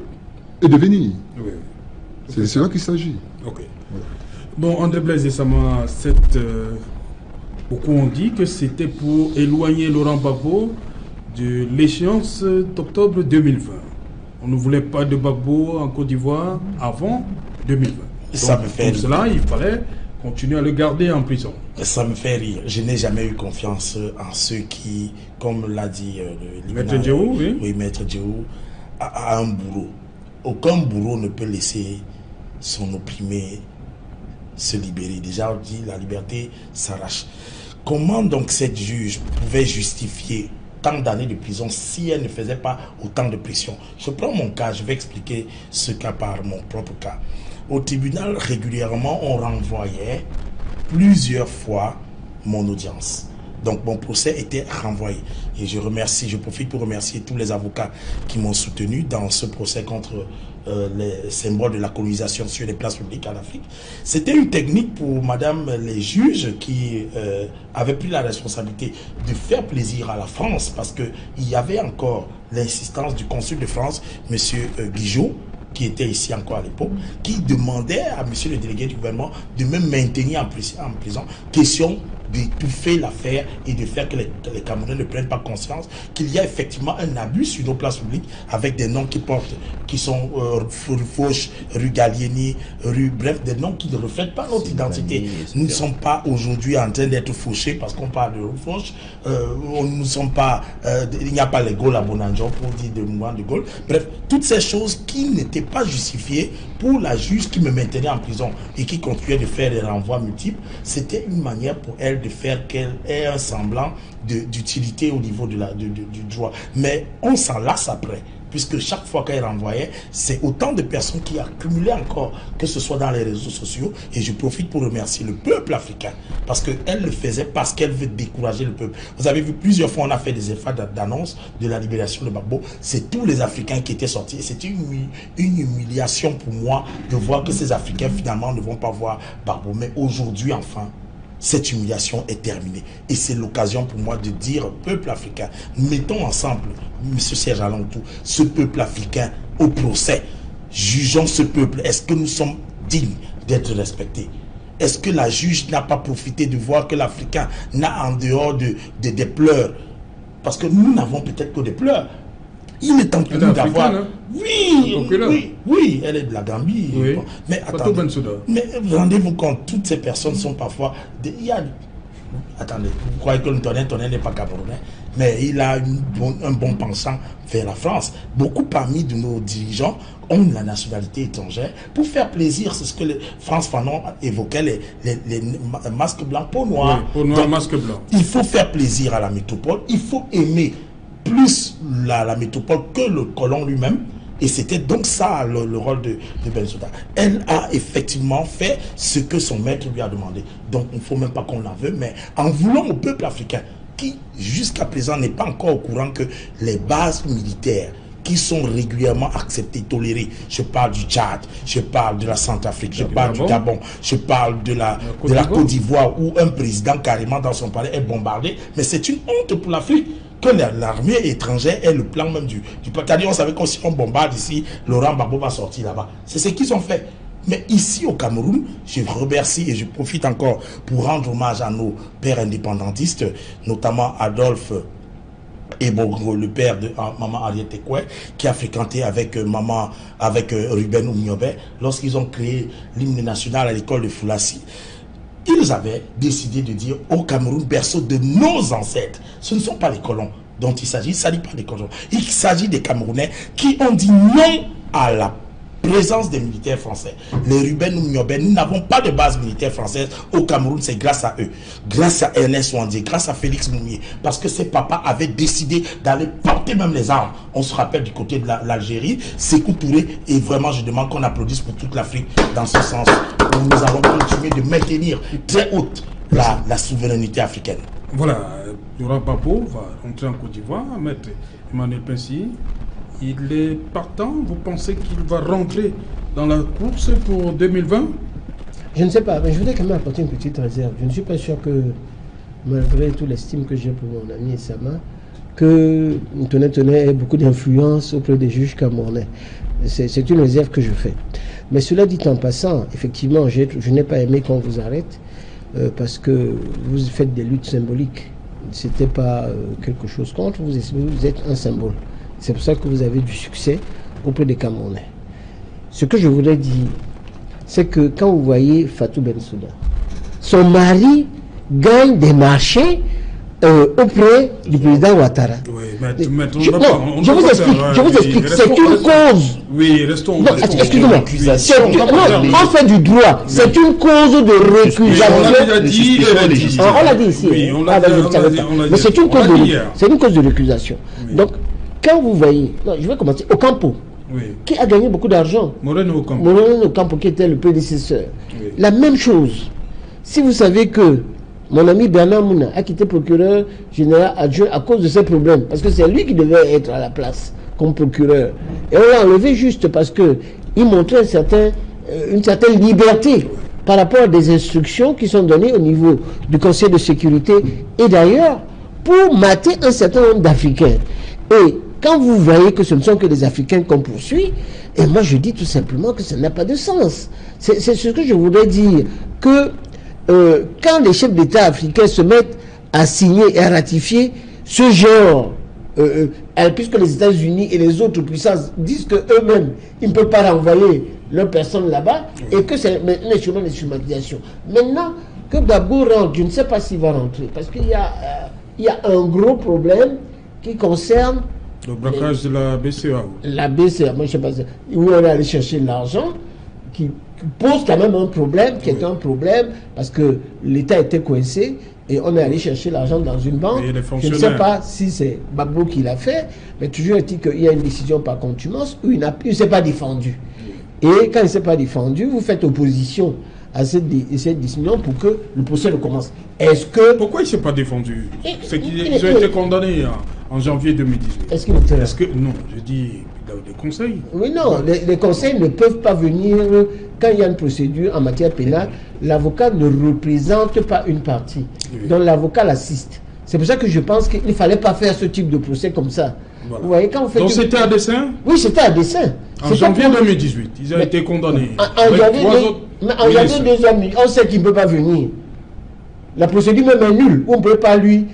et de venir. Oui. C'est cela qu'il s'agit. Okay. Voilà. Bon, en déplaise récemment, cette. Beaucoup ont dit que c'était pour éloigner Laurent Gbagbo de l'échéance d'octobre 2020. On ne voulait pas de Gbagbo en Côte d'Ivoire avant 2020. Ça me fait pour cela, il fallait continuer à le garder en prison. Ça me fait rire. Je n'ai jamais eu confiance en ceux qui, comme l'a dit Maître Djéhou, oui. Oui, Maître Djéhou, a un bourreau. Aucun bourreau ne peut laisser son opprimé se libérer. Déjà, on dit la liberté s'arrache. Comment donc cette juge pouvait justifier tant d'années de prison si elle ne faisait pas autant de pression? Je prends mon cas, je vais expliquer ce cas par mon propre cas. Au tribunal, régulièrement, on renvoyait plusieurs fois mon audience. Donc mon procès était renvoyé. Et je profite pour remercier tous les avocats qui m'ont soutenu dans ce procès contre les symboles de la colonisation sur les places publiques en Afrique. C'était une technique pour madame les juges qui avaient pris la responsabilité de faire plaisir à la France, parce qu'il y avait encore l'insistance du consul de France, M. Guigeot, qui était ici encore à l'époque, qui demandait à monsieur le délégué du gouvernement de me maintenir en prison, question d'étouffer l'affaire et de faire que les Camerounais ne prennent pas conscience qu'il y a effectivement un abus sur nos places publiques avec des noms qui sont Fauche, rue Gallieni, bref, des noms qui ne reflètent pas notre identité. Nous ne sommes pas aujourd'hui en train d'être fauchés parce qu'on parle de rue Fauche. Nous ne sommes pas, il n'y a pas les Gaules à Bonanjon pour dire de mouvement de Gaulle. Bref, toutes ces choses qui n'étaient pas justifiées pour la juge qui me maintenait en prison et qui continuait de faire des renvois multiples, c'était une manière pour elle de faire qu'elle ait un semblant d'utilité au niveau du droit. Mais on s'en lasse après, puisque chaque fois qu'elle renvoyait, c'est autant de personnes qui accumulaient encore, que ce soit dans les réseaux sociaux. Et je profite pour remercier le peuple africain, parce qu'elle le faisait parce qu'elle veut décourager le peuple. Vous avez vu, plusieurs fois on a fait des efforts d'annonce de la libération de Gbagbo. C'est tous les Africains qui étaient sortis. C'était une humiliation pour moi de voir que ces Africains finalement ne vont pas voir Gbagbo. Mais aujourd'hui, enfin, cette humiliation est terminée. Et c'est l'occasion pour moi de dire au peuple africain, mettons ensemble, M. Serge Alain Outou, ce peuple africain au procès. Jugeons ce peuple. Est-ce que nous sommes dignes d'être respectés? Est-ce que la juge n'a pas profité de voir que l'Africain n'a en dehors des pleurs? Parce que nous n'avons peut-être que des pleurs. Il est temps pour nous d'avoir... Hein? Oui, elle est de la Gambie. Oui. Bon. Mais attendez, mais rendez-vous compte, toutes ces personnes sont parfois... Attendez, vous croyez que le Tonnerre n'est pas camerounais, mais il a un bon penchant vers la France. Beaucoup parmi de nos dirigeants ont la nationalité étrangère pour faire plaisir. C'est ce que France Fanon évoquait, les masques blancs, peau noire. Oui, peau noire, masque blanc. Il faut faire plaisir à la métropole, il faut aimer plus la métropole que le colon lui-même. Et c'était donc ça le rôle de Bensouda. Elle a effectivement fait ce que son maître lui a demandé. Donc il ne faut même pas qu'on la veuille, mais en voulant au peuple africain, qui jusqu'à présent n'est pas encore au courant que les bases militaires qui sont régulièrement acceptés, tolérés. Je parle du Tchad, je parle de la Centrafrique, je parle du Gabon, je parle de la Côte d'Ivoire, où un président carrément dans son palais est bombardé. Mais c'est une honte pour l'Afrique que l'armée étrangère ait le plan même du c'est-à-dire on savait que si on bombarde ici, Laurent Gbagbo va sortir là-bas. C'est ce qu'ils ont fait. Mais ici au Cameroun, je remercie et je profite encore pour rendre hommage à nos pères indépendantistes, notamment Adolphe et Bongo, le père de maman Ariette Ekwe, qui a fréquenté avec Ruben Oumniobé lorsqu'ils ont créé l'hymne national à l'école de Foulassi. Ils avaient décidé de dire au Cameroun, berceau de nos ancêtres, ce ne sont pas les colons dont il s'agit, il ne s'agit pas des colons, il s'agit des Camerounais qui ont dit non à la présence des militaires français. Les Ruben Oumniobé, nous n'avons pas de base militaire française au Cameroun, c'est grâce à eux, grâce à Ernest Ouandé, grâce à Félix Moumié, parce que ses papas avaient décidé d'aller porter même les armes. On se rappelle du côté de l'Algérie, Sékou Touré, et vraiment je demande qu'on applaudisse pour toute l'Afrique dans ce sens, où nous allons continuer de maintenir très haute la souveraineté africaine. Voilà, Laurent Gbagbo va rentrer en Côte d'Ivoire, Maître Emmanuel Pincy. Il est partant, vous pensez qu'il va rentrer dans la course pour 2020? Je ne sais pas, mais je voudrais quand même apporter une petite réserve. Je ne suis pas sûr que, malgré toute l'estime que j'ai pour mon ami Sama, que Tonnet ait beaucoup d'influence auprès des juges camerounais. C'est une réserve que je fais. Mais cela dit en passant, effectivement, je n'ai pas aimé qu'on vous arrête parce que vous faites des luttes symboliques. C'était pas quelque chose contre, vous êtes un symbole. C'est pour ça que vous avez du succès auprès des Camerounais. Ce que je voudrais dire, c'est que quand vous voyez Fatou Bensouda, son mari gagne des marchés auprès du président Ouattara. Oui, je vous explique. C'est une cause. Oui, restons. Non, excusez-moi. On fait du droit. C'est une cause de récusation. On l'a dit ici. Mais c'est une cause de récusation. Donc, quand vous voyez, non, je vais commencer, Ocampo, qui a gagné beaucoup d'argent. Moreno Ocampo, qui était le prédécesseur. Oui. La même chose. Si vous savez que mon ami Bernard Mouna a quitté procureur général adjoint à cause de ces problèmes, parce que c'est lui qui devait être à la place comme procureur. Et on l'a enlevé juste parce qu'il montrait une certaine liberté par rapport à des instructions qui sont données au niveau du Conseil de sécurité et d'ailleurs pour mater un certain nombre d'Africains. Et quand vous voyez que ce ne sont que des Africains qu'on poursuit, et moi je dis tout simplement que ça n'a pas de sens. C'est ce que je voudrais dire, que quand les chefs d'État africains se mettent à signer et à ratifier ce genre, puisque les États-Unis et les autres puissances disent qu'eux-mêmes, ils ne peuvent pas renvoyer leurs personnes là-bas, et que c'est maintenant chemin de stigmatisation. Maintenant, que Gbagbo rentre, je ne sais pas s'il va rentrer, parce qu'il y a un gros problème qui concerne le braquage de la BCA. La BCA, moi je ne sais pas où on est allé chercher l'argent, qui pose quand même un problème, qui est un problème, parce que l'État était coincé, et on est allé chercher l'argent dans une banque. Je ne sais pas si c'est Gbagbo qui l'a fait, mais toujours est-il qu'il y a une décision par contumace où il ne s'est pas défendu. Et quand il ne s'est pas défendu, vous faites opposition à cette décision pour que le procès recommence. Est-ce que... Pourquoi il ne s'est pas défendu? C'est qu'ils ont été condamnés en janvier 2018. Est-ce qu'il était là? Non, je dis des conseils. Oui, non, les conseils ne peuvent pas venir quand il y a une procédure en matière pénale. L'avocat ne représente pas une partie. Oui. Donc l'avocat l'assiste. C'est pour ça que je pense qu'il ne fallait pas faire ce type de procès comme ça. Voilà. Vous voyez, quand on fait donc c'était à dessein? Oui, c'était à dessein. En janvier 2018, ils ont été condamnés. En janvier 2018, on sait qu'il ne peut pas venir. La procédure même est nulle. On ne peut pas lui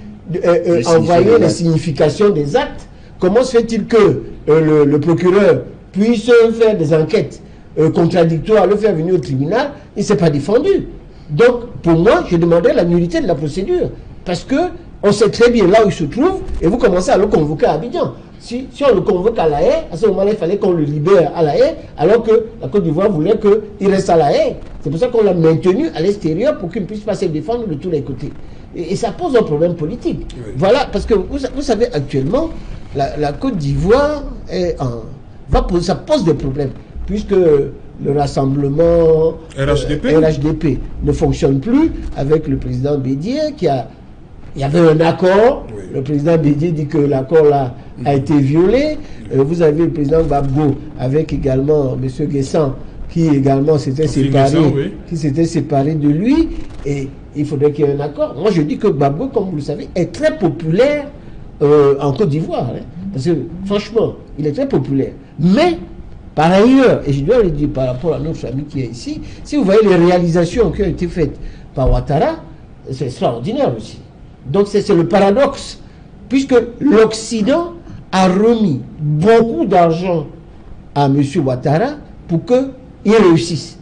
envoyer la signification des actes. Comment se fait-il que le procureur puisse faire des enquêtes contradictoires, le faire venir au tribunal? Il ne s'est pas défendu. Donc, pour moi, je demandais la nullité de la procédure. Parce que on sait très bien là où il se trouve, et vous commencez à le convoquer à Abidjan. Si on le convoque à La Haye, à ce moment-là, il fallait qu'on le libère à La Haye, alors que la Côte d'Ivoire voulait qu'il reste à La Haye. C'est pour ça qu'on l'a maintenu à l'extérieur pour qu'il ne puisse pas se défendre de tous les côtés. Et ça pose un problème politique. Oui. Voilà, parce que vous savez, actuellement, la Côte d'Ivoire ça pose des problèmes, puisque le rassemblement RHDP ne fonctionne plus avec le président Bédier qui a Il y avait un accord. Oui. Le président Bédié dit que l'accord là a été violé. Vous avez le président Gbagbo avec également M. Guessan qui également s'était séparé, séparé de lui. Et il faudrait qu'il y ait un accord. Moi, je dis que Gbagbo, comme vous le savez, est très populaire en Côte d'Ivoire. Hein, parce que, franchement, il est très populaire. Mais, par ailleurs, et je dois le dire par rapport à notre ami qui est ici, si vous voyez les réalisations qui ont été faites par Ouattara, c'est extraordinaire aussi. Donc, c'est le paradoxe. Puisque l'Occident a remis beaucoup d'argent à M. Ouattara pour qu'il réussisse.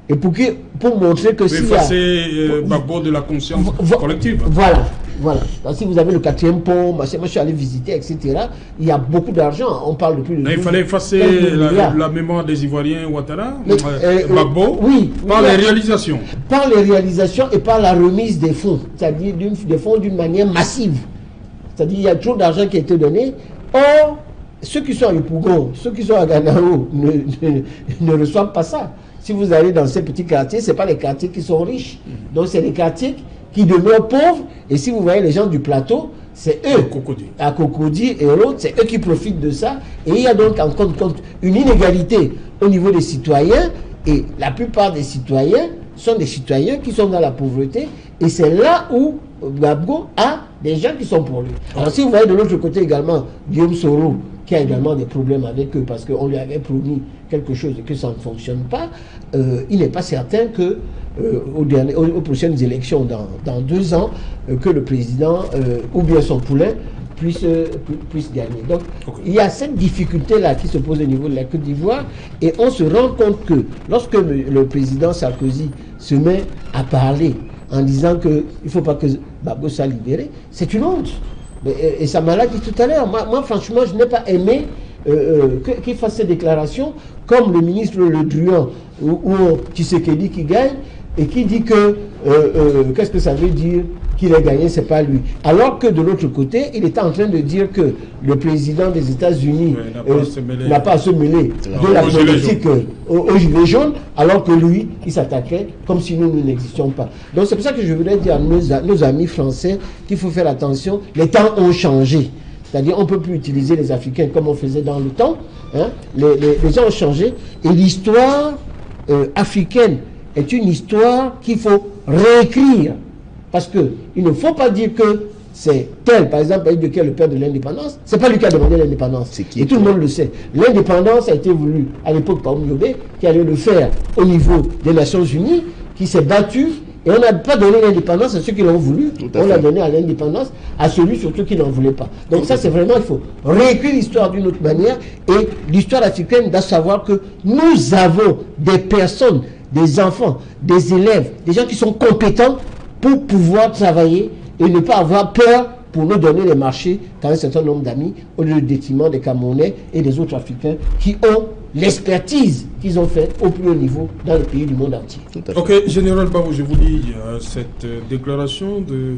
Et pour montrer que si... effacer Gbagbo de la conscience collective. Voilà. Donc, si vous avez le 4e pont, moi je suis allé visiter, etc., il y a beaucoup d'argent. On parle depuis le... Il fallait effacer la mémoire des Ivoiriens Ouattara, Gbagbo, oui, par les réalisations. Par les réalisations et par la remise des fonds, c'est-à-dire des fonds d'une manière massive. C'est-à-dire qu'il y a trop d'argent qui a été donné. Or, ceux qui sont à Yopougon, ceux qui sont à Ganao ne reçoivent pas ça. Si vous allez dans ces petits quartiers, ce n'est pas les quartiers qui sont riches. Donc, c'est les quartiers qui demeurent pauvres. Et si vous voyez les gens du plateau, c'est eux, à Cocody et l'autre, c'est eux qui profitent de ça. Et il y a donc en compte une inégalité au niveau des citoyens. Et la plupart des citoyens sont des citoyens qui sont dans la pauvreté. Et c'est là où Gbagbo a des gens qui sont pour lui. Alors, si vous voyez de l'autre côté également Guillaume Soro, qui a également des problèmes avec eux parce qu'on lui avait promis quelque chose et que ça ne fonctionne pas, il n'est pas certain que aux prochaines élections dans 2 ans, que le président ou bien son poulain puisse gagner. Donc, il y a cette difficulté-là qui se pose au niveau de la Côte d'Ivoire et on se rend compte que lorsque le président Sarkozy se met à parler en disant qu'il ne faut pas que Gbagbo soit libéré, c'est une honte. Et ça m'a dit tout à l'heure. Moi, franchement, je n'ai pas aimé qu'il fasse ces déclarations comme le ministre Le Drian ou Tshisekedi qui gagne et qui dit que qu'est-ce que ça veut dire qu'il a gagné, c'est pas lui. Alors que de l'autre côté, il était en train de dire que le président des États-Unis n'a pas à se mêler de la politique aux gilets jaunes, alors que lui, il s'attaquait comme si nous n'existions pas. Donc c'est pour ça que je voudrais dire à nos amis français qu'il faut faire attention. Les temps ont changé. C'est-à-dire on ne peut plus utiliser les Africains comme on faisait dans le temps. Hein. Les gens ont changé. Et l'histoire africaine est une histoire qu'il faut réécrire. Parce qu'il ne faut pas dire que c'est tel, par exemple, de qui est le père de l'indépendance. C'est pas lui qui a demandé l'indépendance. Et tout le monde le sait. L'indépendance a été voulue à l'époque par Oumyobé, qui allait le faire au niveau des Nations Unies, qui s'est battu. Et on n'a pas donné l'indépendance à ceux qui l'ont voulu. On l'a donné à l'indépendance à celui surtout qui n'en voulait pas. Donc ça, c'est vraiment, il faut réécrire l'histoire d'une autre manière. Et l'histoire africaine doit savoir que nous avons des personnes, des enfants, des élèves, des gens qui sont compétents pour pouvoir travailler et ne pas avoir peur pour nous donner les marchés dans un certain nombre d'amis au détriment des Camerounais et des autres Africains qui ont l'expertise qu'ils ont fait au plus haut niveau dans le pays du monde entier. Ok, Général Babou, je vous lis cette déclaration de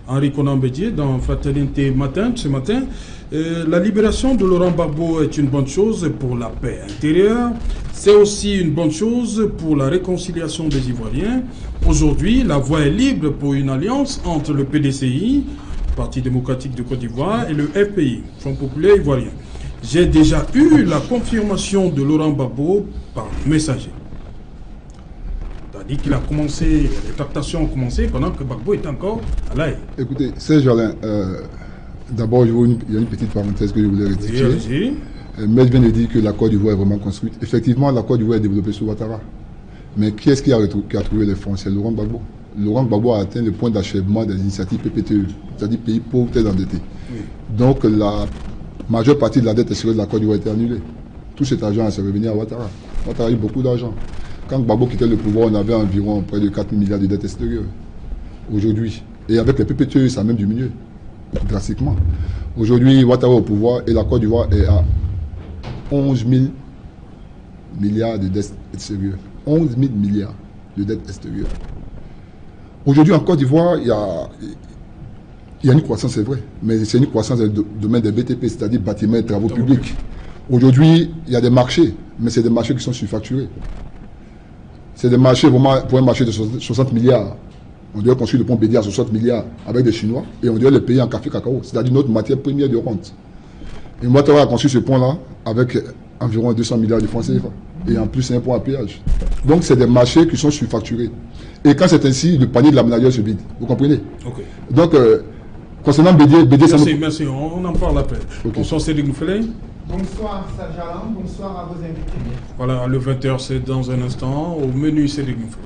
Henri Konan Bédié dans Fraternité Matin, ce matin. La libération de Laurent Gbagbo est une bonne chose pour la paix intérieure. C'est aussi une bonne chose pour la réconciliation des Ivoiriens. Aujourd'hui, la voie est libre pour une alliance entre le PDCI, Parti démocratique de Côte d'Ivoire, et le FPI, Front populaire ivoirien. J'ai déjà eu la confirmation de Laurent Gbagbo par messager. C'est-à-dire qu'il a commencé, les tractations ont commencé pendant que Gbagbo était encore à l'AE. Écoutez, Serge Alain, d'abord, il y a une petite parenthèse que je voulais rectifier. Maître vient de dire que la Côte d'Ivoire est vraiment construite. Effectivement, la Côte d'Ivoire est développée sous Ouattara. Mais qui est-ce qui a trouvé les fonds? C'est Laurent Gbagbo. Laurent Gbagbo a atteint le point d'achèvement des initiatives PPTE, c'est-à-dire pays pauvres, très endettés. Oui. Donc la majeure partie de la dette extérieure de la Côte d'Ivoire a été annulée. Tout cet argent s'est revenu à Ouattara. Ouattara a eu beaucoup d'argent. Quand Gbagbo quittait le pouvoir, on avait environ près de 4 milliards de dettes extérieures. Aujourd'hui. Et avec les PPTE, ça a même diminué drastiquement. Aujourd'hui, Ouattara est au pouvoir et la Côte d'Ivoire est à 11 000 milliards de dettes extérieures. 11 000 milliards de dettes extérieures. Aujourd'hui, en Côte d'Ivoire, il y a une croissance, c'est vrai, mais c'est une croissance dans le domaine des BTP, c'est-à-dire bâtiments et travaux publics. Aujourd'hui, il y a des marchés, mais c'est des marchés qui sont surfacturés. C'est des marchés vraiment pour un marché de 60 milliards. On doit construire le pont Bédia à 60 milliards avec des Chinois et on doit le payer en café cacao, c'est-à-dire notre matière première de rente. Et Ouattara a construit ce pont-là avec environ 200 milliards de francs CFA. Et en plus, c'est un pont à péage. Donc, c'est des marchés qui sont surfacturés. Et quand c'est ainsi, le panier de l'aménageur se vide. Vous comprenez? Okay. Donc, concernant Bédié, merci, on en parle après. Okay. Bonsoir, Cédric Nouffelé. Bonsoir, Serge Alain. Bonsoir à vos invités. Voilà, le 20h, c'est dans un instant. Au menu, Cédric Nouffelé.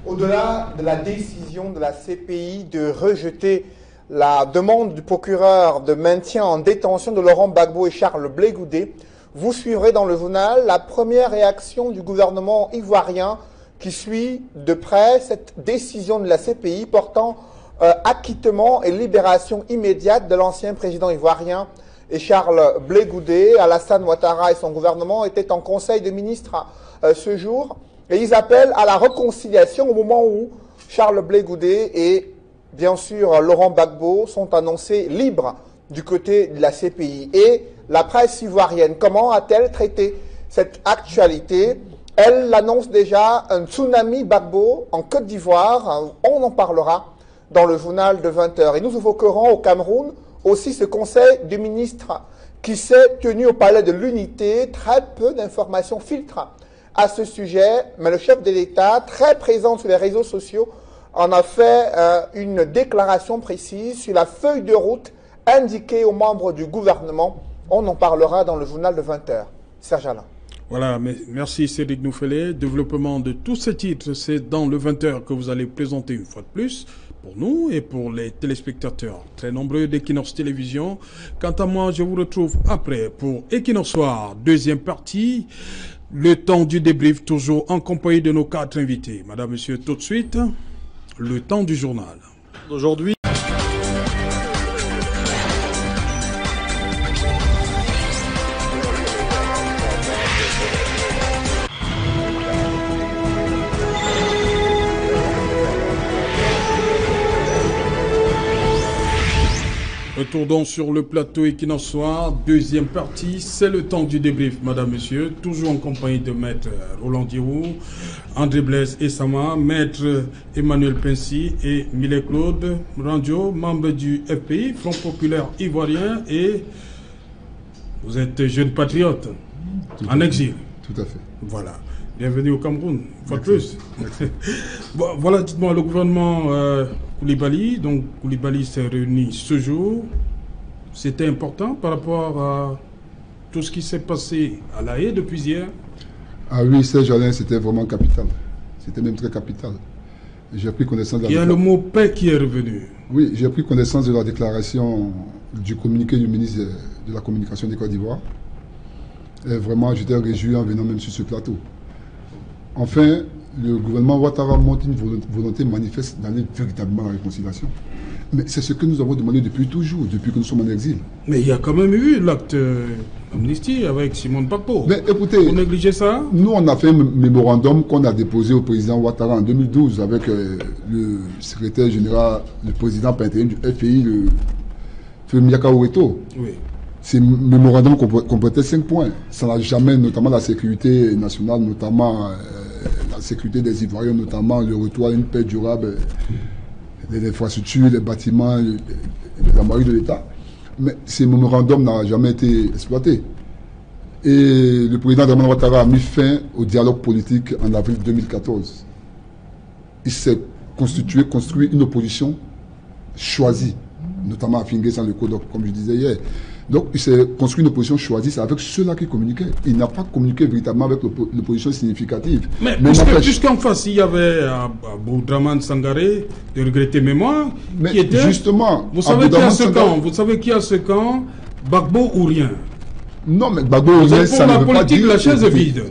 Au-delà de la décision de la CPI de rejeter la demande du procureur de maintien en détention de Laurent Gbagbo et Charles Blé Goudé, vous suivrez dans le journal la première réaction du gouvernement ivoirien qui suit de près cette décision de la CPI portant acquittement et libération immédiate de l'ancien président ivoirien et Charles Blé Goudé. Alassane Ouattara et son gouvernement étaient en conseil de ministres ce jour et ils appellent à la réconciliation au moment où Charles Blé Goudé et bien sûr Laurent Gbagbo sont annoncés libres du côté de la CPI. Et la presse ivoirienne, comment a-t-elle traité cette actualité? Elle annonce déjà un tsunami Gbagbo en Côte d'Ivoire. On en parlera dans le journal de 20h. Et nous évoquerons au Cameroun aussi ce conseil des ministres qui s'est tenu au palais de l'Unité. Très peu d'informations filtrent à ce sujet, mais le chef de l'État, très présent sur les réseaux sociaux, en a fait une déclaration précise sur la feuille de route indiquée aux membres du gouvernement. On en parlera dans le journal de 20h. Serge Alain. Voilà, merci Cédric Nouffelé. Développement de tous ces titres, c'est dans le 20h que vous allez présenter une fois de plus pour nous et pour les téléspectateurs très nombreux d'Equinox Télévision. Quant à moi, je vous retrouve après pour Equinox Soir, deuxième partie. Le temps du débrief, toujours en compagnie de nos 4 invités. Madame, Monsieur, tout de suite, le temps du journal. Aujourd'hui, Retour donc sur le plateau Equinox Soir, deuxième partie, c'est le temps du débrief, madame, monsieur, toujours en compagnie de maître Roland Dirou, André Blaise et Sama, maître Emmanuel Pincy et Millet Claude Randio, membre du FPI, Front Populaire Ivoirien, et vous êtes jeune patriote en exil. Tout à fait. Voilà. Bienvenue au Cameroun, une fois de plus. Bon, voilà, dites-moi, le gouvernement Koulibaly, donc Koulibaly s'est réuni ce jour. C'était important par rapport à tout ce qui s'est passé à La Haye depuis hier. Ah oui, Serge Alain, c'était vraiment capital. C'était même très capital. J'ai pris connaissance de la Il y a le mot paix qui est revenu. Oui, j'ai pris connaissance de la déclaration du communiqué du ministre de la Communication de Côte d'Ivoire. Et vraiment, j'étais réjoui en venant même sur ce plateau. Enfin, le gouvernement Ouattara montre une volonté manifeste d'aller véritablement à la réconciliation. Mais c'est ce que nous avons demandé depuis toujours, depuis que nous sommes en exil. Mais il y a quand même eu l'acte d'amnistie avec Simone Gbagbo. Mais écoutez, vous négligez ça? Nous, on a fait un mémorandum qu'on a déposé au président Ouattara en 2012 avec le secrétaire général, le président par intérim du FPI, le Miaka Oueto. Oui. Ces mémorandums comportaient 5 points. Ça n'a jamais, notamment la sécurité nationale, notamment la sécurité des Ivoiriens, notamment le retour à une paix durable, les infrastructures, les bâtiments, les armoiries de l'État. Mais ces mémorandums n'ont jamais été exploités. Et le président Dramane Ouattara a mis fin au dialogue politique en avril 2014. Il s'est construit une opposition choisie, notamment à Finguessan, le Code, comme je disais hier. Donc, il s'est construit une opposition choisie, c'est avec ceux-là qu'il communiquait. Il n'a pas communiqué véritablement avec l'opposition significative. Mais puisqu'en face, il y avait Aboudraman Sangaré, de regretter mémoire, qui était... Justement, vous savez qui a ce camp, Gbagbo ou rien? Non, mais Gbagbo ou rien, ça ne veut pas dire... Pour la politique, la chaise est vide.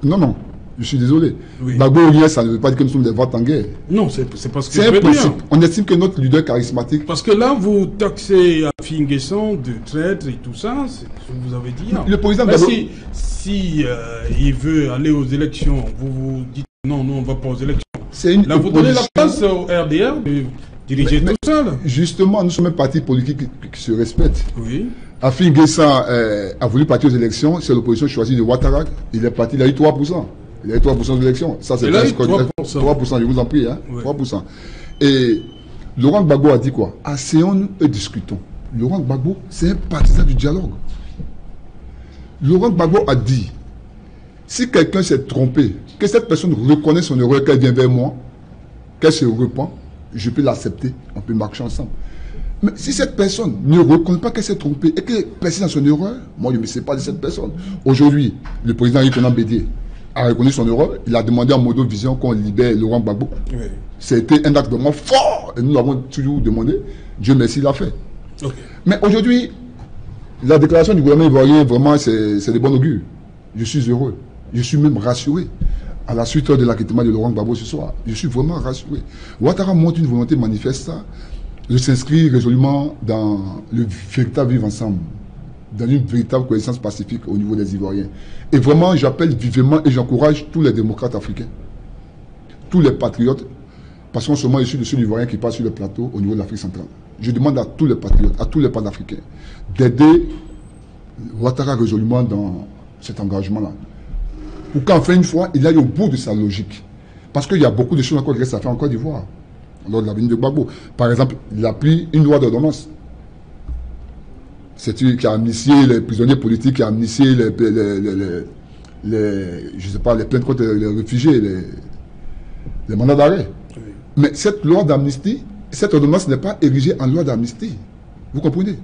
Non. Je suis désolé. Oui. Gbagbo ou rien, ça ne veut pas dire que nous sommes des votes en guerre. Non, c'est parce que c'est un principe. On estime que notre leader charismatique... Parce que là, vous taxez à Finguessan de traître et tout ça, c'est ce que vous avez dit. Le président Gbagbo... Si il veut aller aux élections, vous dites non, on ne va pas aux élections. Là, vous donnez la place au RDR de diriger tout seul. Justement, nous sommes un parti politique qui se respecte. Oui. Afin Guessan a voulu partir aux élections, c'est l'opposition choisie de Ouattara. Il est parti, il a eu 3%. Il a eu 3% de l'élection. Ça, c'est 3%, je vous en prie. Hein, oui. 3%. Et Laurent Gbagbo a dit quoi? Asseyons-nous et discutons. Laurent Gbagbo, c'est un partisan du dialogue. Laurent Gbagbo a dit, si quelqu'un s'est trompé, que cette personne reconnaît son erreur, qu'elle vient vers moi, qu'elle se repent, je peux l'accepter, on peut marcher ensemble. Mais si cette personne ne reconnaît pas qu'elle s'est trompée et qu'elle persiste dans son erreur, moi je ne me sais pas de cette personne. Aujourd'hui, le président Yves Bédié a reconnu son erreur, il a demandé à Modo Vision qu'on libère Laurent Gbagbo. Oui. C'était un acte vraiment fort et nous l'avons toujours demandé. Dieu merci, il l'a fait. Okay. Mais aujourd'hui, la déclaration du gouvernement ivoirien, vraiment, c'est de bon augure. Je suis heureux. Je suis même rassuré. À la suite de l'acquittement de Laurent Gbagbo ce soir, je suis vraiment rassuré. Ouattara montre une volonté manifeste de s'inscrire résolument dans le véritable vivre ensemble, dans une véritable coexistence pacifique au niveau des Ivoiriens. Et vraiment, j'appelle vivement et j'encourage tous les démocrates africains, tous les patriotes, parce qu'en ce moment, je suis le seul Ivoirien qui passe sur le plateau au niveau de l'Afrique centrale. Je demande à tous les patriotes, à tous les panafricains, d'aider Ouattara résolument dans cet engagement-là. Pour qu'enfin une fois, il aille au bout de sa logique. Parce qu'il y a beaucoup de choses encore qui restent à faire en Côte d'Ivoire, lors de la venue de Gbagbo. Par exemple, il a pris une loi d'ordonnance. C'est lui qui a amnistié les prisonniers politiques, qui a amnistié les plaintes contre les réfugiés, les mandats d'arrêt. Oui. Mais cette loi d'amnistie, cette ordonnance n'est pas érigée en loi d'amnistie. Vous comprenez?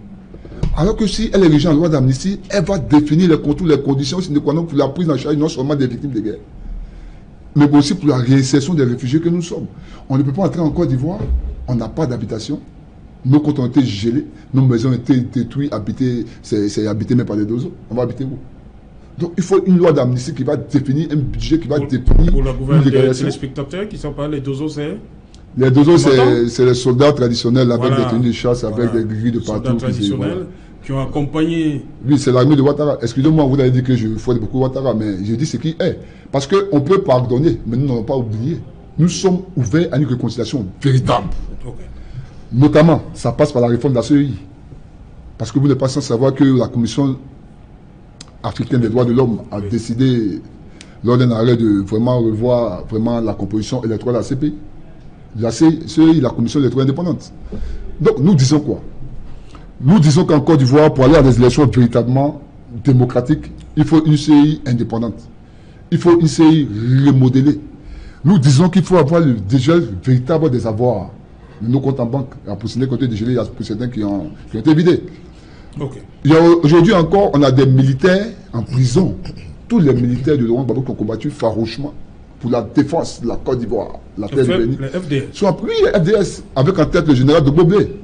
Alors que si elle est érigée en loi d'amnistie, elle va définir les contours, les conditions sine qua non pour la prise en charge non seulement des victimes de guerre, mais aussi pour la réinsertion des réfugiés que nous sommes. On ne peut pas entrer en Côte d'Ivoire, on n'a pas d'habitation, nos côtes ont été gelées, nos maisons ont été détruites, habitées, c'est habité même par des dozos. On va habiter où? Donc il faut une loi d'amnistie qui va définir un budget qui va définir... Pour la gouverne des téléspectateurs qui sont pas les dozos, c'est... Les dozos, c'est les soldats traditionnels avec des tenues de chasse, avec des grilles de partout. Soldats traditionnels qui ont accompagné... Oui, c'est l'armée de Ouattara. Excusez-moi, vous avez dit que je fouette beaucoup Ouattara, mais je dis ce qui est. Parce qu'on peut pardonner, mais nous n'avons pas oublié. Nous sommes ouverts à une réconciliation véritable. Okay. Notamment, ça passe par la réforme de la CEI. Parce que vous n'êtes pas sans savoir que la Commission africaine des droits de l'homme a décidé, lors d'un arrêt, de vraiment revoir la composition électorale de la CPI. La CEI, la Commission électorale indépendante. Donc, nous disons quoi? Nous disons qu'en Côte d'Ivoire, pour aller à des élections véritablement démocratiques, il faut une CEI indépendante. Il faut une CEI remodélée. Nous disons qu'il faut avoir le dégel véritable des avoirs. Nos comptes en banque, pour certains côtés dégelés, il y a pour certains qui ont été vidés. Okay. Aujourd'hui encore, on a des militaires en prison. Tous les militaires de Laurent Gbagbo qui ont combattu farouchement pour la défense de la Côte d'Ivoire, la terre bénie, sont appris les FDS, avec en tête le général de Bobé.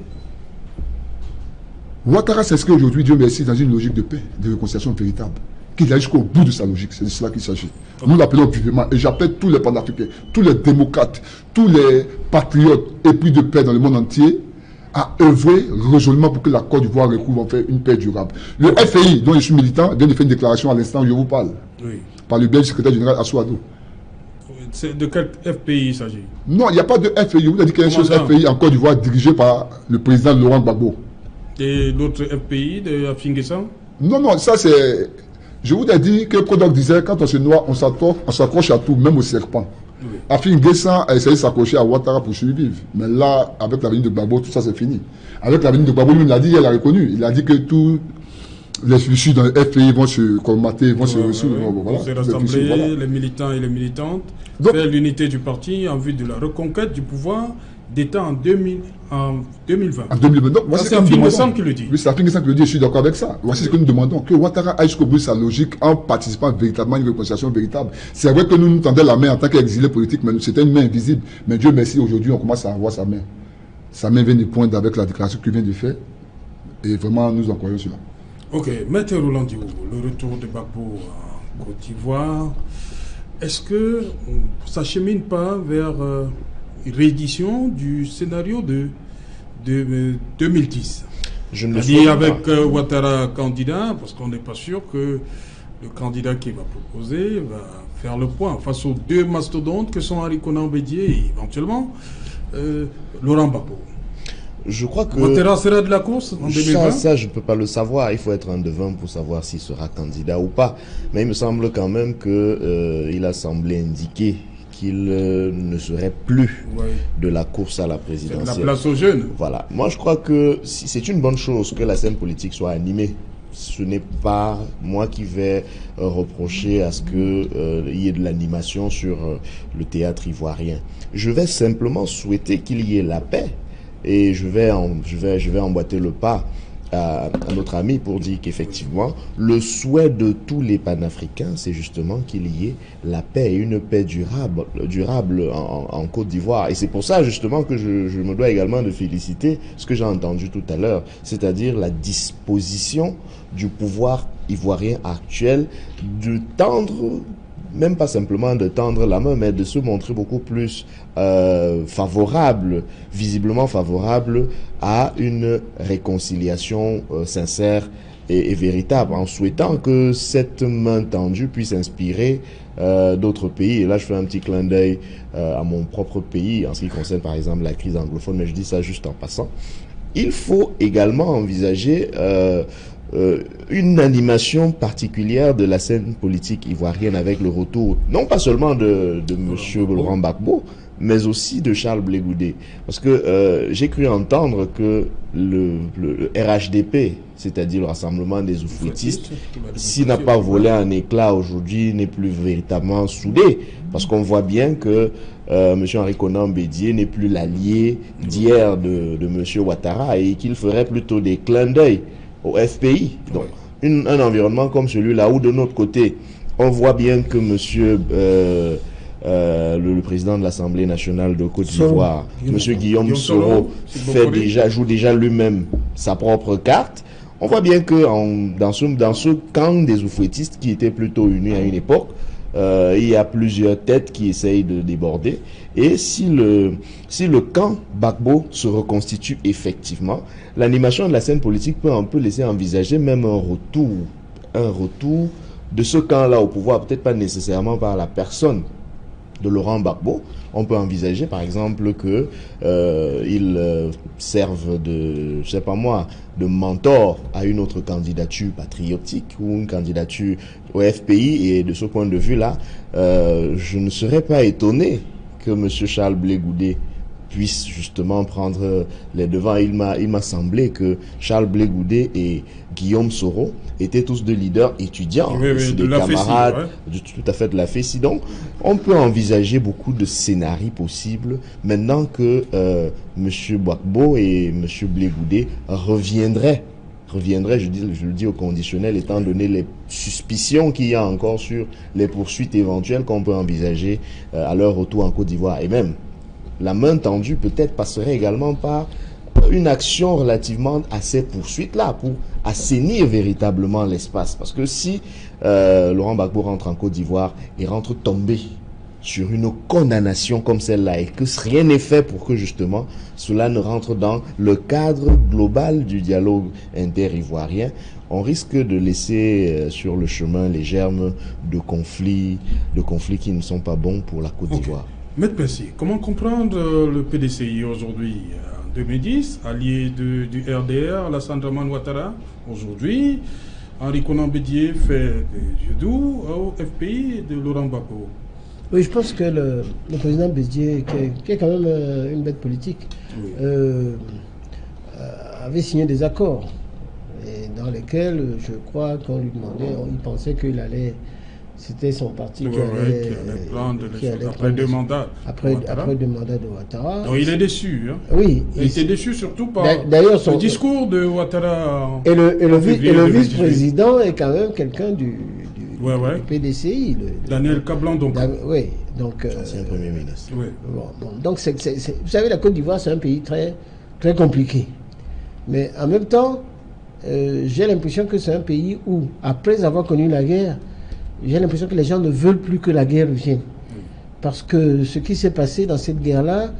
Ouattara s'inscrit aujourd'hui, Dieu merci, dans une logique de paix, de réconciliation véritable, qu'il aille jusqu'au bout de sa logique. C'est de cela qu'il s'agit. Okay. Nous l'appelons vivement, et j'appelle tous les panafricains, tous les démocrates, tous les patriotes épris de paix dans le monde entier, à œuvrer résolument pour que la Côte d'Ivoire recouvre en fait une paix durable. Le FI, dont je suis militant, vient de faire une déclaration à l'instant où je vous parle, par le bien du secrétaire général Assouado. De quel FPI il s'agit? Non, il n'y a pas de FPI. Vous avez dit qu'il y a une chose FPI en Côte d'Ivoire dirigée par le président Laurent Gbagbo. Et l'autre FPI de Afingessa? Non, ça c'est... Je vous ai dit que Kodok disait, quand on se noie, on s'accroche à tout, même au serpent. Oui. Afingessa a essayé de s'accrocher à Ouattara pour survivre. Mais là, avec la venue de Gbagbo, tout ça c'est fini. Avec la venue de Gbagbo, lui, il l'a dit, il a reconnu. Il a dit que tous les fichus dans le FPI vont se colmater, vont se résoudre. Voilà, on s'est rassemblés, les militants et les militantes, faire l'unité du parti en vue de la reconquête du pouvoir d'État en 2020. En 2020. Donc, c'est Afingessa qui le dit. Oui, c'est Afingessa qui le dit, je suis d'accord avec ça. Voici ce que nous demandons, que Ouattara aille jusqu'au bout de sa logique en participant véritablement à une réconciliation véritable. C'est vrai que nous tendions la main en tant qu'exilés politiques, mais c'était une main invisible. Mais Dieu merci, aujourd'hui, on commence à avoir sa main. Sa main vient de poindre avec la déclaration qu'il vient de faire. Et vraiment, nous encourageons cela. Ok, Maître Roland Diouf, le retour de Gbagbo en Côte d'Ivoire, est-ce que ça ne chemine pas vers réédition du scénario de 2010? Je ne le sais pas. Avec Ouattara candidat, parce qu'on n'est pas sûr que le candidat qui va proposer va faire le point face aux deux mastodontes que sont Henri Konan Bédié et éventuellement Laurent Gbagbo. Je crois que... Ouattara sera de la course en 2020 ? Ça, je ne peux pas le savoir. Il faut être un devin pour savoir s'il sera candidat ou pas. Mais il me semble quand même qu'il a semblé indiquer qu'il ne serait plus de la course à la présidentielle. La place aux jeunes. Voilà. Moi, je crois que c'est une bonne chose que la scène politique soit animée. Ce n'est pas moi qui vais reprocher à ce que y ait de l'animation sur le théâtre ivoirien. Je vais simplement souhaiter qu'il y ait la paix, et je vais emboîter le pas à notre ami pour dire qu'effectivement, le souhait de tous les panafricains, c'est justement qu'il y ait la paix, et une paix durable en Côte d'Ivoire. Et c'est pour ça justement que je me dois également de féliciter ce que j'ai entendu tout à l'heure, c'est-à-dire la disposition du pouvoir ivoirien actuel de tendre, même pas simplement de tendre la main, mais de se montrer beaucoup plus favorable, visiblement favorable à une réconciliation sincère et véritable, en souhaitant que cette main tendue puisse inspirer d'autres pays. Et là, je fais un petit clin d'œil à mon propre pays, en ce qui concerne par exemple la crise anglophone, mais je dis ça juste en passant. Il faut également envisager une animation particulière de la scène politique ivoirienne avec le retour, non pas seulement de monsieur Laurent Gbagbo, mais aussi de Charles Blé Goudé. Parce que j'ai cru entendre que le RHDP, c'est-à-dire le Rassemblement des Oufouettistes, s'il n'a pas volé un éclat aujourd'hui, n'est plus véritablement soudé. Parce qu'on voit bien que M. Henri Konan Bédié n'est plus l'allié d'hier de M. Ouattara, et qu'il ferait plutôt des clins d'œil au FPI. Donc, un environnement comme celui-là, où de notre côté, on voit bien que monsieur le président de l'Assemblée nationale de Côte d'Ivoire, monsieur Guillaume Soro, joue déjà lui-même sa propre carte. On voit bien que dans ce camp des oufouettistes qui était plutôt unis à une époque, il y a plusieurs têtes qui essayent de déborder. Et si le camp Gbagbo se reconstitue effectivement, l'animation de la scène politique peut un peu laisser envisager même un retour de ce camp-là au pouvoir, peut-être pas nécessairement par la personne de Laurent Gbagbo. On peut envisager par exemple que il serve de, je sais pas moi, de mentor à une autre candidature patriotique ou une candidature au FPI. Et de ce point de vue-là, je ne serais pas étonné que M. Charles Blé Goudé puisse justement prendre les devants. Il m'a semblé que Charles Blé Goudé et Guillaume Soro étaient tous deux leaders étudiants, des camarades, tout à fait de la FESI. Donc, on peut envisager beaucoup de scénarios possibles maintenant que M. Gbagbo et M. Blé Goudé reviendraient, je le dis au conditionnel, étant donné les suspicions qu'il y a encore sur les poursuites éventuelles qu'on peut envisager à leur retour en Côte d'Ivoire. Et même, la main tendue peut-être passerait également par une action relativement à ces poursuites-là pour assainir véritablement l'espace. Parce que si Laurent Gbagbo rentre en Côte d'Ivoire et rentre tombé sur une condamnation comme celle-là, et que rien n'est fait pour que justement cela ne rentre dans le cadre global du dialogue inter-ivoirien, on risque de laisser sur le chemin les germes de conflits qui ne sont pas bons pour la Côte d'Ivoire. Maître Percy, comment comprendre le PDCI aujourd'hui? En 2010, allié du RDR, Alassane Dramane Ouattara. Aujourd'hui, Henri Konan Bédié fait des doux au FPI de Laurent Gbagbo. Oui, je pense que le président Bédié, qui est quand même une bête politique, avait signé des accords et dans lesquels, je crois qu'on lui demandait, il pensait qu'il allait... C'était son parti qui allait après deux mandats. Après deux mandats de Ouattara. Donc il est déçu. Hein. Oui. Il était déçu surtout par le discours de Ouattara. Et le vice-président est quand même quelqu'un du PDCI. Daniel Kablan, donc. Oui. Donc, ancien Premier ministre. Oui. Bon, donc, vous savez, la Côte d'Ivoire, c'est un pays très, très compliqué. Mais en même temps, j'ai l'impression que c'est un pays où, après avoir connu la guerre, j'ai l'impression que les gens ne veulent plus que la guerre vienne. Parce que ce qui s'est passé dans cette guerre-là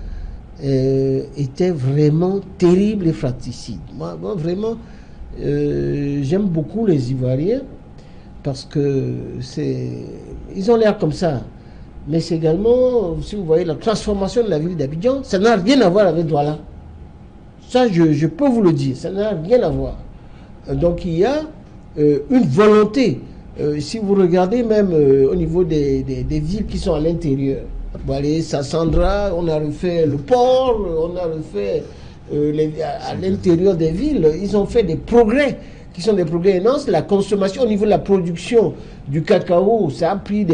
était vraiment terrible et fratricide. Moi vraiment, j'aime beaucoup les Ivoiriens parce que ils ont l'air comme ça. Mais c'est également, si vous voyez, la transformation de la ville d'Abidjan, ça n'a rien à voir avec Douala. Ça, je peux vous le dire, ça n'a rien à voir. Donc il y a une volonté. Si vous regardez même au niveau des villes qui sont à l'intérieur, Sassandra, on a refait le port, on a refait à l'intérieur des villes. Ils ont fait des progrès qui sont des progrès énormes. La consommation au niveau de la production du cacao, ça a pris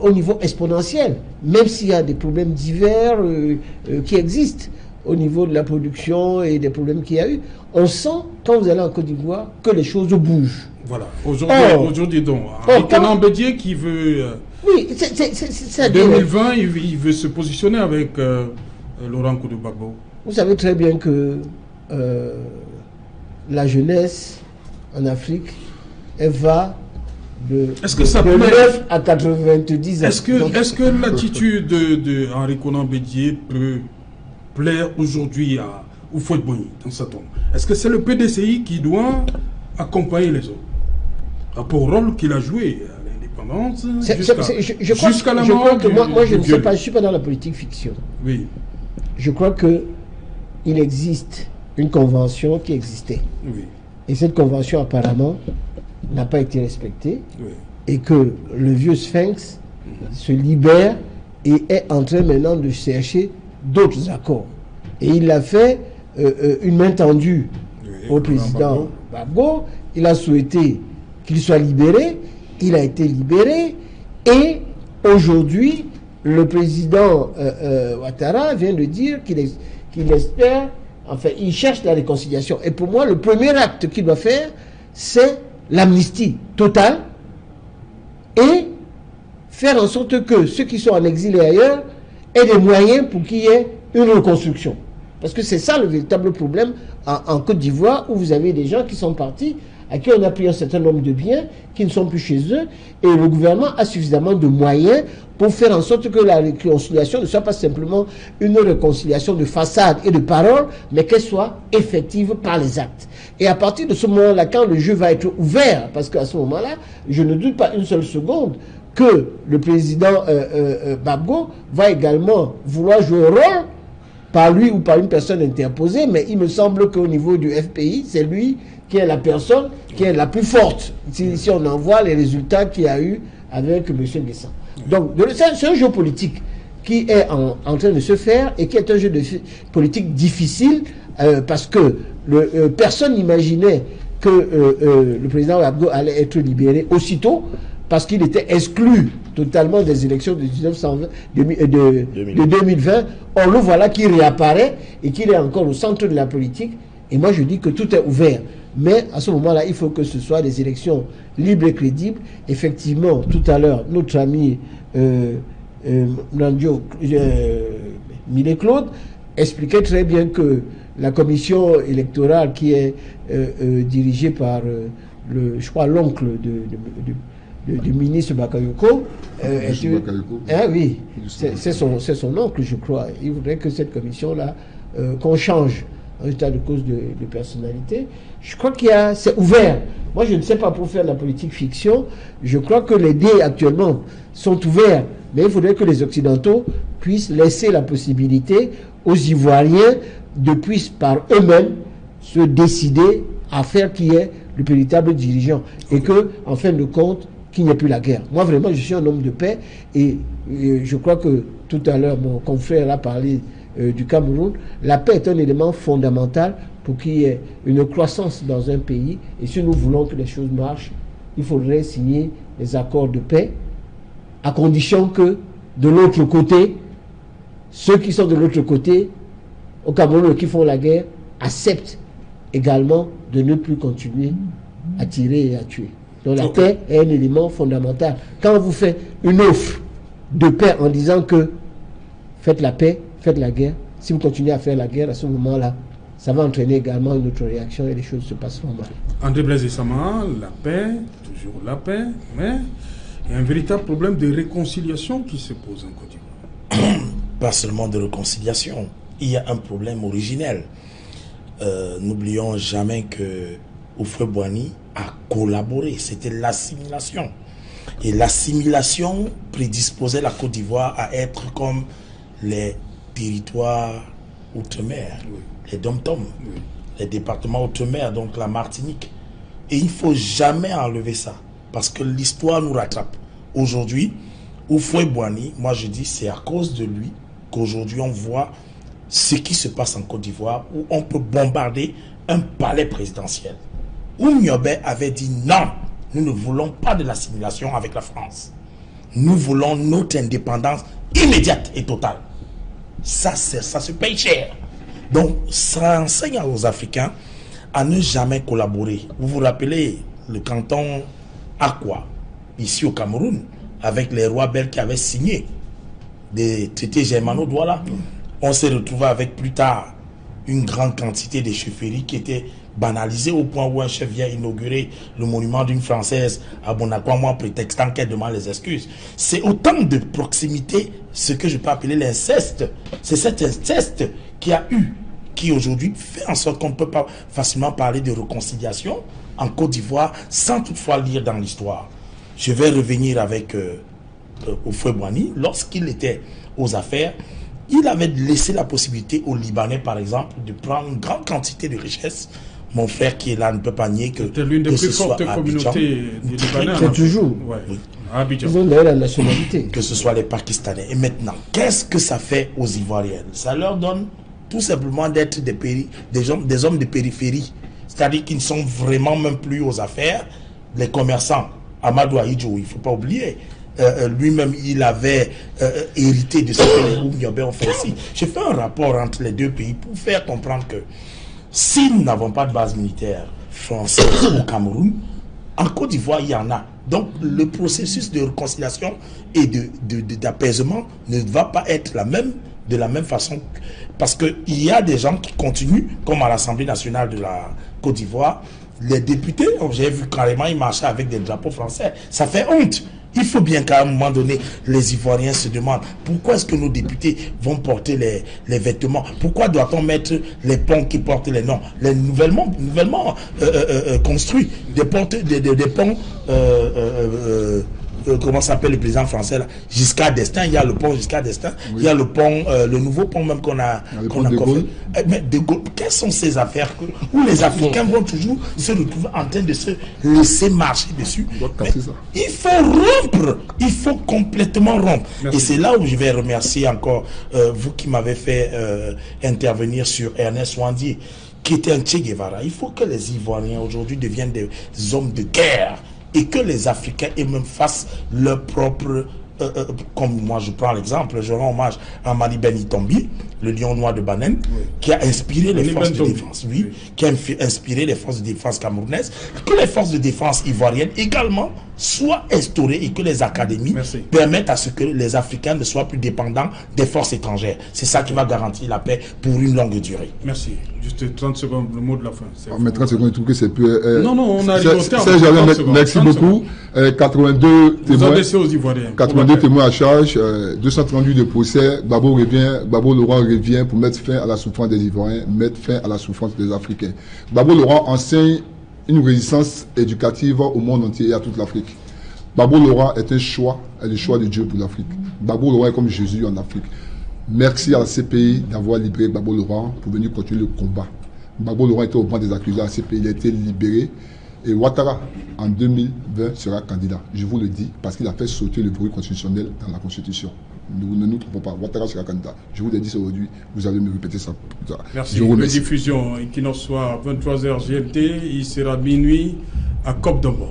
au niveau exponentiel, même s'il y a des problèmes divers qui existent au niveau de la production et des problèmes qu'il y a eu. On sent, quand vous allez en Côte d'Ivoire, que les choses bougent. Voilà. Aujourd'hui donc, Kenan Bédié qui veut... oui, c'est 2020, il veut se positionner avec Laurent Gbagbo. Vous savez très bien que la jeunesse en Afrique, elle va de 9 à 90 ans. Est-ce que l'attitude de Henri Konan Bédié peut plaire aujourd'hui à Houphouët-Boigny dans sa tombe? Est-ce que c'est le PDCI qui doit accompagner les autres? Rapport au rôle qu'il a joué à l'indépendance jusqu'à la mort. Moi, je ne sais pas, je ne suis pas dans la politique fiction. Oui. Je crois qu'il existe une convention qui existait. Oui. Et cette convention, apparemment, n'a pas été respectée. Oui. Et que le vieux Sphinx se libère et est en train maintenant de chercher d'autres accords. Et il a fait une main tendue au président Gbagbo. Il a souhaité qu'il soit libéré. Il a été libéré. Et aujourd'hui, le président Ouattara vient de dire qu'il espère, enfin, il cherche la réconciliation. Et pour moi, le premier acte qu'il doit faire, c'est l'amnistie totale et faire en sorte que ceux qui sont en exil et ailleurs aient des moyens pour qu'il y ait une reconstruction. Parce que c'est ça le véritable problème en Côte d'Ivoire, où vous avez des gens qui sont partis, à qui on a pris un certain nombre de biens, qui ne sont plus chez eux, et le gouvernement a suffisamment de moyens pour faire en sorte que la réconciliation ne soit pas simplement une réconciliation de façade et de parole, mais qu'elle soit effective par les actes. Et à partir de ce moment-là, quand le jeu va être ouvert, parce qu'à ce moment-là, je ne doute pas une seule seconde que le président Gbagbo va également vouloir jouer un rôle, par lui ou par une personne interposée, mais il me semble qu'au niveau du FPI, c'est lui qui est la personne qui est la plus forte, si on en voit les résultats qu'il y a eu avec M. Guessan. Donc, c'est un jeu politique qui est en train de se faire et qui est un jeu politique difficile parce que personne n'imaginait que le président Gbagbo allait être libéré aussitôt parce qu'il était exclu totalement des élections de 2020. Or, le voilà qui réapparaît et qu'il est encore au centre de la politique. Et moi, je dis que tout est ouvert. Mais à ce moment-là, il faut que ce soit des élections libres et crédibles. Effectivement, tout à l'heure, notre ami Millet-Claude expliquait très bien que la commission électorale qui est dirigée par, je crois, l'oncle du ministre Bakayoko. Oui, c'est son oncle, je crois. Il voudrait que cette commission-là, qu'on change en état de cause de personnalité. Je crois c'est ouvert. Moi, je ne sais pas pour faire de la politique fiction. Je crois que les dés actuellement sont ouverts. Mais il faudrait que les Occidentaux puissent laisser la possibilité aux Ivoiriens de puissent par eux-mêmes se décider à faire qui est le véritable dirigeant. Et que, en fin de compte, qu'il n'y ait plus la guerre. Moi, vraiment, je suis un homme de paix et je crois que tout à l'heure, mon confrère a parlé du Cameroun. La paix est un élément fondamental pour qu'il y ait une croissance dans un pays. Et si nous voulons que les choses marchent, il faudrait signer les accords de paix à condition que, de l'autre côté, ceux qui sont de l'autre côté, au Cameroun, qui font la guerre, acceptent également de ne plus continuer à tirer et à tuer. Donc la paix est un élément fondamental. Quand vous faites une offre de paix en disant que faites la paix, faites la guerre, si vous continuez à faire la guerre, à ce moment-là, ça va entraîner également une autre réaction et les choses se passeront mal. André Blaise Essama, la paix, toujours la paix, mais il y a un véritable problème de réconciliation qui se pose en Côte d'Ivoire. Pas seulement de réconciliation, il y a un problème originel. N'oublions jamais que Houphouët-Boigny a collaboré, c'était l'assimilation. Et l'assimilation prédisposait la Côte d'Ivoire à être comme les territoires outre-mer, les dom-tom, les départements outre-mer, donc la Martinique. Et il ne faut jamais enlever ça, parce que l'histoire nous rattrape. Aujourd'hui, Houphouët-Boigny, moi je dis, c'est à cause de lui qu'aujourd'hui on voit ce qui se passe en Côte d'Ivoire, où on peut bombarder un palais présidentiel. Oumyobé avait dit non, nous ne voulons pas de l'assimilation avec la France. Nous voulons notre indépendance immédiate et totale. Ça se paye cher. Donc, ça enseigne aux Africains à ne jamais collaborer. Vous vous rappelez le canton Akwa, ici au Cameroun, avec les rois belges qui avaient signé des traités germano-douala. On s'est retrouvé avec plus tard une grande quantité de chefferies qui étaient banalisées au point où un chef vient inaugurer le monument d'une Française à Bonacquama en prétextant qu'elle demande les excuses. C'est autant de proximité, ce que je peux appeler l'inceste. C'est cet inceste qui aujourd'hui fait en sorte qu'on ne peut pas facilement parler de réconciliation en Côte d'Ivoire sans toutefois lire dans l'histoire. Je vais revenir avec Houphouët-Boigny. Lorsqu'il était aux affaires, il avait laissé la possibilité aux Libanais, par exemple, de prendre une grande quantité de richesses. Mon frère qui est là ne peut pas nier que c'était l'une des plus fortes communautés des Libanais. C'est toujours. Ouais. Oui. Abidjan. Ils ont d'ailleurs la nationalité. Que ce soit les Pakistanais. Et maintenant, qu'est-ce que ça fait aux Ivoiriens? Ça leur donne tout simplement d'être des hommes de périphérie. C'est-à-dire qu'ils ne sont vraiment même plus aux affaires. Les commerçants, Amadou Ahidjo, il ne faut pas oublier, lui-même, il avait hérité de ce que les Oumyobé ont fait ici. J'ai fait un rapport entre les deux pays pour faire comprendre que si nous n'avons pas de base militaire française au Cameroun, en Côte d'Ivoire, il y en a. Donc, le processus de réconciliation et d'apaisement ne va pas être de la même façon. Parce qu'il y a des gens qui continuent, comme à l'Assemblée nationale de la Côte d'Ivoire, les députés, j'ai vu carrément, ils marchaient avec des drapeaux français. Ça fait honte. Il faut bien qu'à un moment donné, les Ivoiriens se demandent pourquoi est-ce que nos députés vont porter les vêtements? Pourquoi doit-on mettre les ponts qui portent les noms? Les nouvellement construits, des ponts, comment s'appelle le président français là? Giscard d'Estaing, il y a le pont Giscard d'Estaing, oui. Il y a le pont, le nouveau pont même qu'on a fait. Mais de Gaulle, quelles sont ces affaires où les Africains vont toujours se retrouver en train de se laisser marcher dessus? Il faut rompre, il faut complètement rompre. Merci. Et c'est là où je vais remercier encore vous qui m'avez fait intervenir sur Ernest Ouandié, qui était un Che Guevara. Il faut que les Ivoiriens aujourd'hui deviennent des hommes de guerre et que les Africains eux-mêmes fassent leur propre... comme moi je prends l'exemple, je rends hommage à Mali Ben Itombi, le lion noir de Banen, oui. Qui a inspiré les forces de défense, oui. Qui a inspiré les forces de défense camerounaises, que les forces de défense ivoiriennes également soient instaurées et que les académies permettent à ce que les Africains ne soient plus dépendants des forces étrangères. C'est ça qui va garantir la paix pour une longue durée. Merci. Juste 30 secondes, le mot de la fin. Mais 30 secondes, je trouve que c'est peu... non, on arrive au terme. Merci beaucoup. 82 témoins. Aux Ivoiriens. 82 témoins à charge, 238 de procès. Gbagbo Laurent revient pour mettre fin à la souffrance des Ivoiriens, mettre fin à la souffrance des Africains. Gbagbo Laurent enseigne une résistance éducative au monde entier et à toute l'Afrique. Gbagbo Laurent est un choix, le choix de Dieu pour l'Afrique. Gbagbo Laurent est comme Jésus en Afrique. Merci à la CPI d'avoir libéré Gbagbo Laurent pour venir continuer le combat. Gbagbo Laurent était au banc des accusés à la CPI, il a été libéré. Et Ouattara, en 2020, sera candidat. Je vous le dis, parce qu'il a fait sauter le bruit constitutionnel dans la Constitution. Nous ne nous trompons pas, Ouattara sera candidat. Je vous l'ai dit aujourd'hui, vous allez me répéter ça plus tard. Merci. La diffusion, Equinox soit 23h GMT, il sera minuit à Côte d'Ivoire.